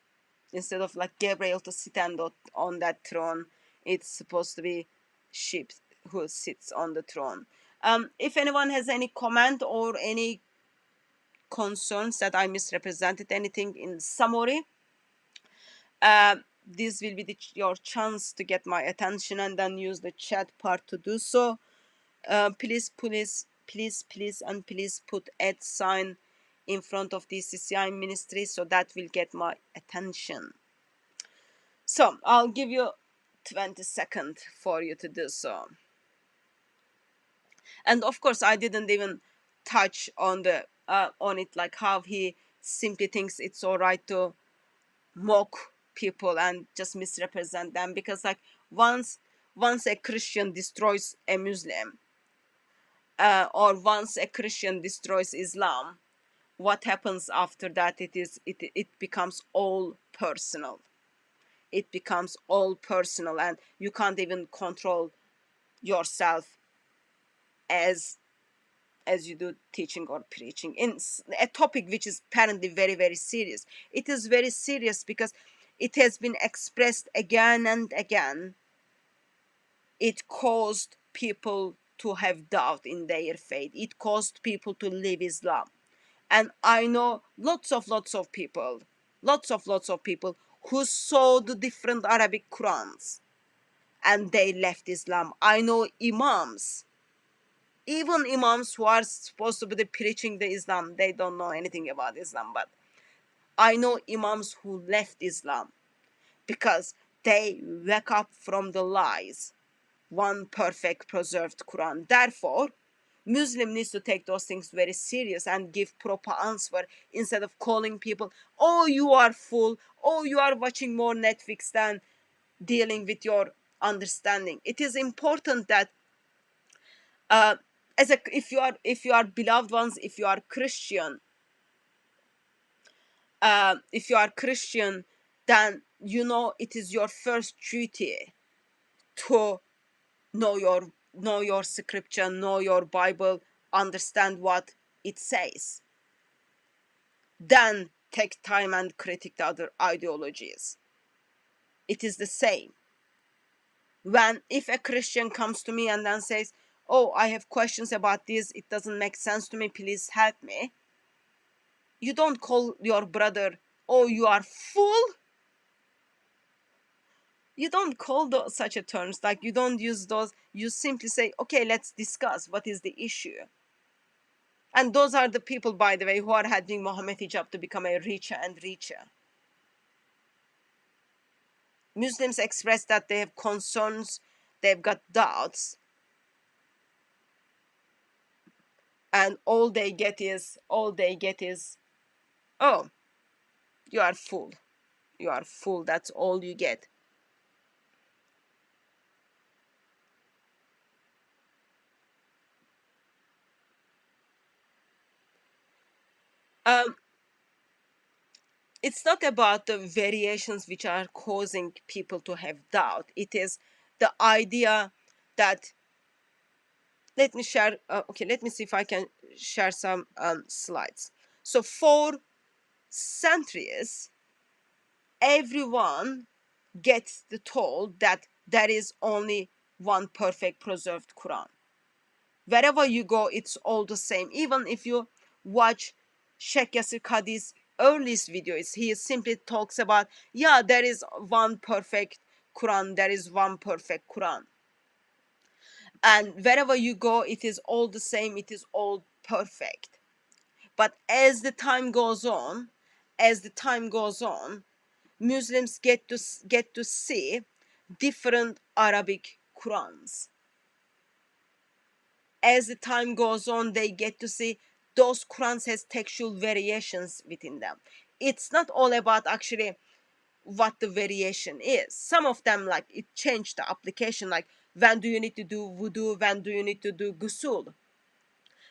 Instead of like Gabriel to stand on that throne, it's supposed to be ship who sits on the throne. If anyone has any comment or any concerns that I misrepresented anything in summary, this will be your chance to get my attention, and then use the chat part to do so. Please put @ in front of DCCI Ministry, so that will get my attention. So I'll give you 20 seconds for you to do so. And of course, I didn't even touch on it, like how he simply thinks it's all right to mock people and just misrepresent them, because like once a Christian destroys a Muslim, or once a Christian destroys Islam, what happens after that? It becomes all personal. It becomes all personal, and you can't even control yourself as you do teaching or preaching in a topic which is apparently very serious. It is very serious because it has been expressed again and again. It caused people to have doubt in their faith. It caused people to leave Islam. And I know lots of people who saw the different Arabic Qurans and they left Islam. I know imams, even imams who are supposed to be preaching the Islam, they don't know anything about Islam. But I know imams who left Islam because they wake up from the lies. One perfect preserved Quran. Therefore, Muslim needs to take those things very serious and give proper answer instead of calling people, oh, you are full, oh, you are watching more Netflix than dealing with your understanding. It is important that if you are beloved ones, if you are Christian, then you know it is your first duty to know your scripture, know your Bible, understand what it says. Then take time and critique the other ideologies. It is the same. If a Christian comes to me and then says, oh, I have questions about this, it doesn't make sense to me, please help me. You don't call your brother, oh, you are full. You don't call those such a terms, like you don't use those. You simply say, okay, let's discuss what is the issue. And those are the people, by the way, who are having Mohammed Hijab to become a richer and richer. Muslims express that they have concerns, they've got doubts, and all they get is, oh, you are full. You are full. That's all you get. It's not about the variations which are causing people to have doubt. It is the idea that, let me share, let me see if I can share some slides. So for centuries, everyone gets told that there is only one perfect preserved Quran. Wherever you go, it's all the same. Even if you watch Sheikh Yasir Qadhi's earliest videos, he simply talks about, yeah, there is one perfect Quran, there is one perfect Quran. And wherever you go, it is all the same, it is all perfect. But as the time goes on, Muslims get to see different Arabic Qurans. As the time goes on, they get to see those Qurans has textual variations within them. It's not all about actually what the variation is. Some of them, like, it changed the application, like when do you need to do wudu, when do you need to do ghusl,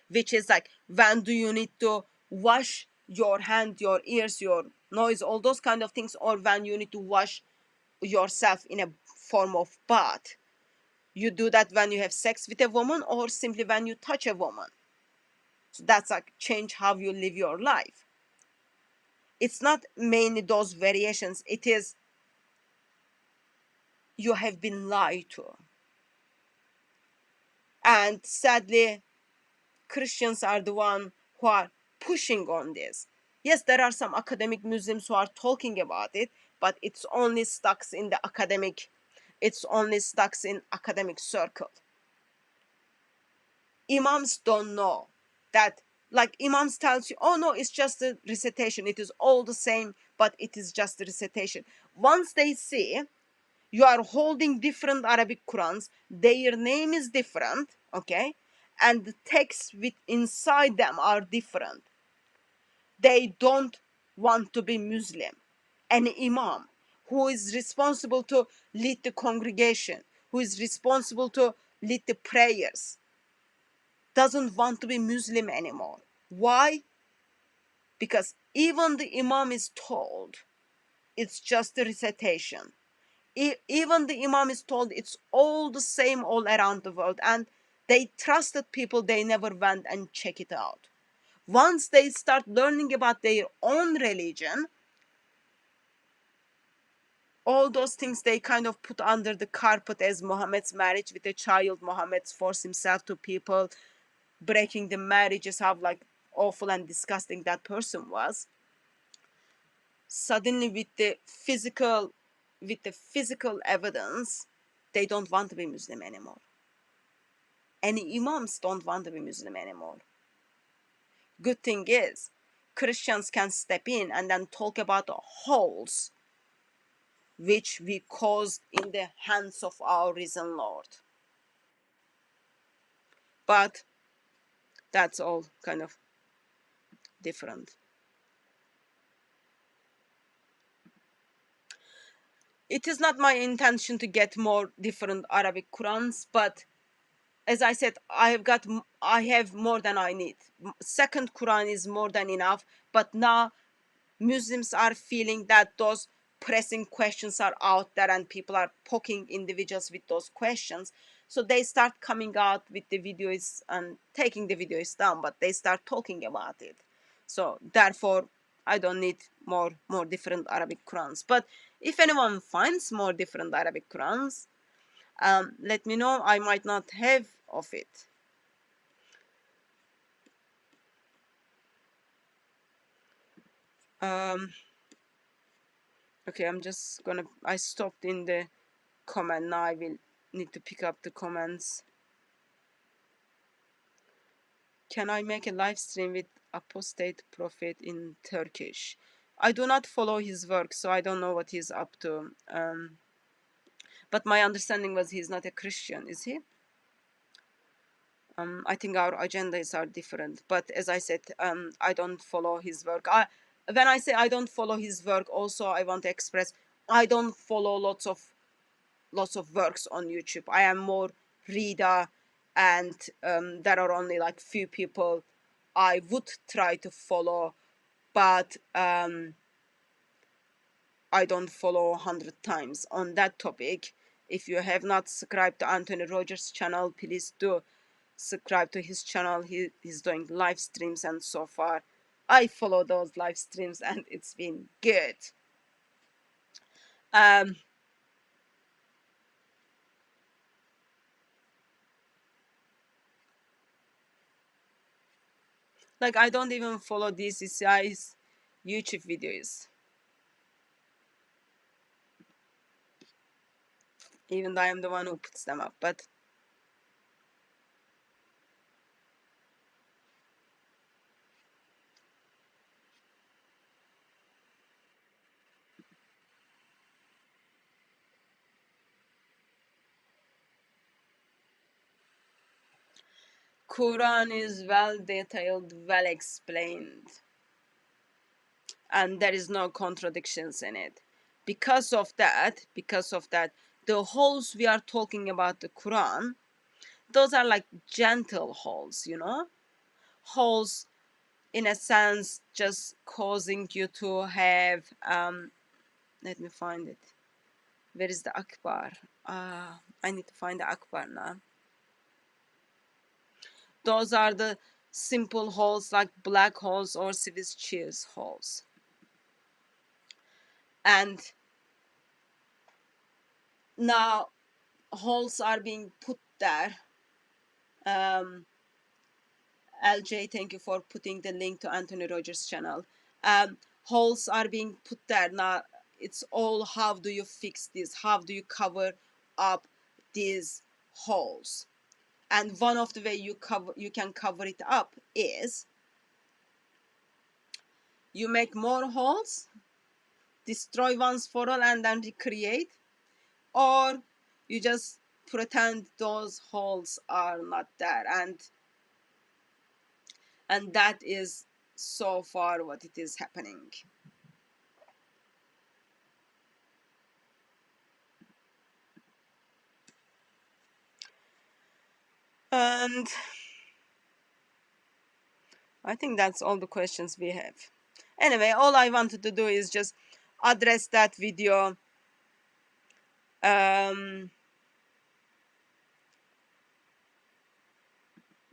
which is like when do you need to wash your hand, your ears, your nose, all those kind of things, or when you need to wash yourself in a form of bath. You do that when you have sex with a woman or simply when you touch a woman. So that's like change how you live your life. It's not mainly those variations. It is you have been lied to. And sadly, Christians are the one who are pushing on this. Yes, there are some academic Muslims who are talking about it, but it's only stuck in the academic. It's only stuck in academic circle. Imams don't know that. Like imams tells you, oh no, it's just a recitation. It is all the same, but it is just a recitation. Once they see you are holding different Arabic Qurans, their name is different, okay, and the texts with inside them are different, they don't want to be Muslim. An imam who is responsible to lead the congregation, who is responsible to lead the prayers, doesn't want to be Muslim anymore. Why? Because even the imam is told it's just a recitation. Even the imam is told it's all the same all around the world, and they trusted people, they never went and check it out. Once they start learning about their own religion, all those things they kind of put under the carpet, as Muhammad's marriage with a child, Muhammad forced himself to people, breaking the marriages, how like awful and disgusting that person was. Suddenly with the physical evidence, they don't want to be Muslim anymore. Any imams don't want to be Muslim anymore. Good thing is, Christians can step in and then talk about the holes which we caused in the hands of our risen Lord. But That's all kind of different. It is not my intention to get more different Arabic Qurans, but as I said, I have more than I need. Second Quran is more than enough, but now Muslims are feeling that those pressing questions are out there and people are poking individuals with those questions. So they start coming out with the videos and taking the videos down, but they start talking about it. So therefore, I don't need more different Arabic Qurans. But if anyone finds more different Arabic Qurans, let me know. I might not have of it. Okay, I stopped in the comment. Now I will need to pick up the comments. Can I make a live stream with apostate prophet in Turkish? I do not follow his work, so I don't know what he's up to. But my understanding was he's not a Christian, is he? I think our agendas are different. But as I said, I don't follow his work. When I say I don't follow his work, also I want to express I don't follow lots of works on YouTube. I am more reader, and there are only like few people I would try to follow, but I don't follow 100 times on that topic. If you have not subscribed to Anthony Rogers' channel, please do subscribe to his channel. He's doing live streams, and so far I follow those live streams and it's been good. Like I don't even follow DCCI's YouTube videos, even though I am the one who puts them up. But Quran is well detailed, well explained, and there is no contradictions in it. Because of that, the holes we are talking about the Quran, those are like gentle holes, holes in a sense just causing you to have let me find it. Where is the Akbar? I need to find the Akbar now. Those are the simple holes like black holes or Swiss cheese holes. And now holes are being put there. LJ, thank you for putting the link to Anthony Rogers' channel. Holes are being put there. Now it's all how do you fix this? How do you cover up these holes? And one of the way you can cover it up is you make more holes, destroy once for all, and then recreate, or you just pretend those holes are not there, and that is so far what it is happening. And I think that's all the questions we have. Anyway, all I wanted to do is just address that video.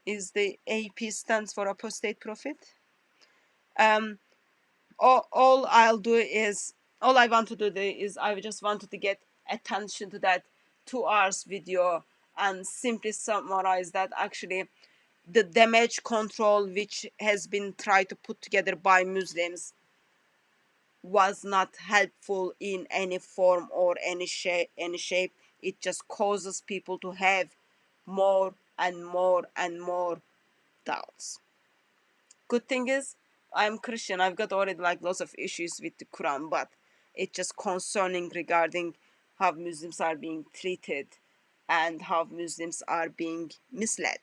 Is the AP stands for apostate prophet. All I want to do is I just wanted to get attention to that 2 hours video and simply summarize that actually the damage control which has been tried to put together by Muslims was not helpful in any form or any shape. It just causes people to have more and more and more doubts. Good thing is I'm Christian. I've got already like lots of issues with the Quran, but it's just concerning regarding how Muslims are being treated and how Muslims are being misled.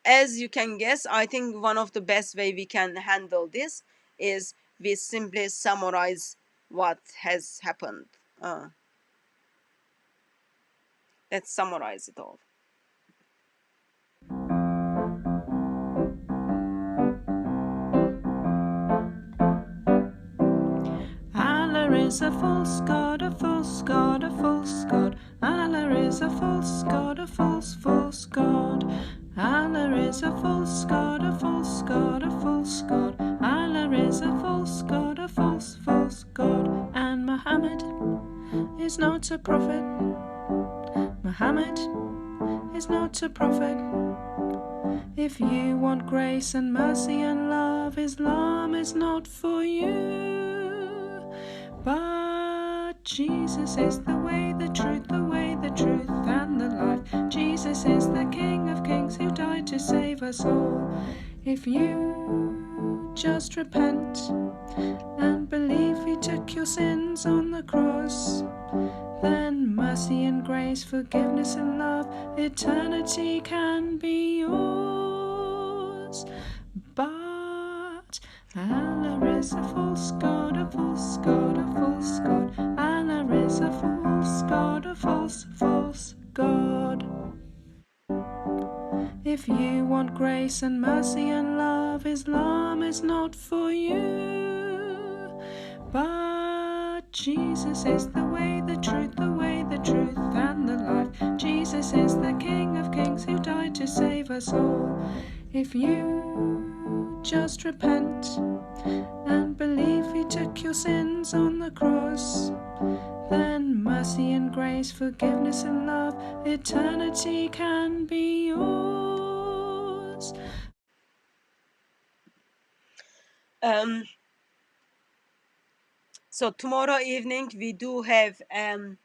as you can guess, I think one of the best way we can handle this is we simply summarize what has happened. Let's summarize it all.
Allah is a false god, a false god, a false god. Allah is a false god, a false god. Allah is a false god, a false god, a false god. Allah is a false god, a false god. And Muhammad is not a prophet. Muhammad is not a prophet. If you want grace and mercy and love, Islam is not for you. But Jesus is the way, the truth, and the life. Jesus is the King of Kings who died to save us all. If you just repent and believe He took your sins on the cross, then mercy and grace, forgiveness and love, eternity can be yours. But Allah is a false god, a false god, a false god. Allah is a false god, a false god. If you want grace and mercy and love, Islam is not for you. But Jesus is the way, the truth, and the life. Jesus is the King of Kings who died to save us all. If you just repent and believe He took your sins on the cross, then mercy and grace, forgiveness and love, eternity can be yours.
So tomorrow evening we do have I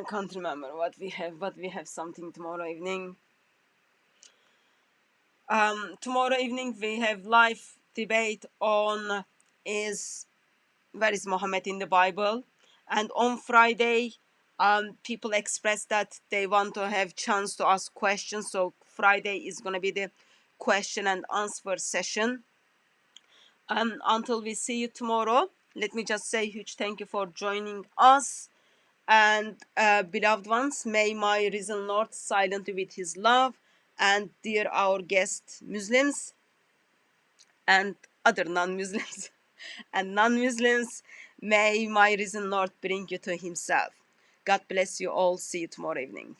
can't remember what we have, but we have something tomorrow evening. Tomorrow evening we have live debate on where is Muhammad in the Bible, and on Friday people expressed that they want to have chance to ask questions, so Friday is going to be the question and answer session. Until we see you tomorrow, let me just say a huge thank you for joining us. And beloved ones, may my risen Lord silent you with His love, and dear our guest Muslims and other non-Muslims and non-Muslims, may my risen Lord bring you to Himself. God bless you all. See you tomorrow evening.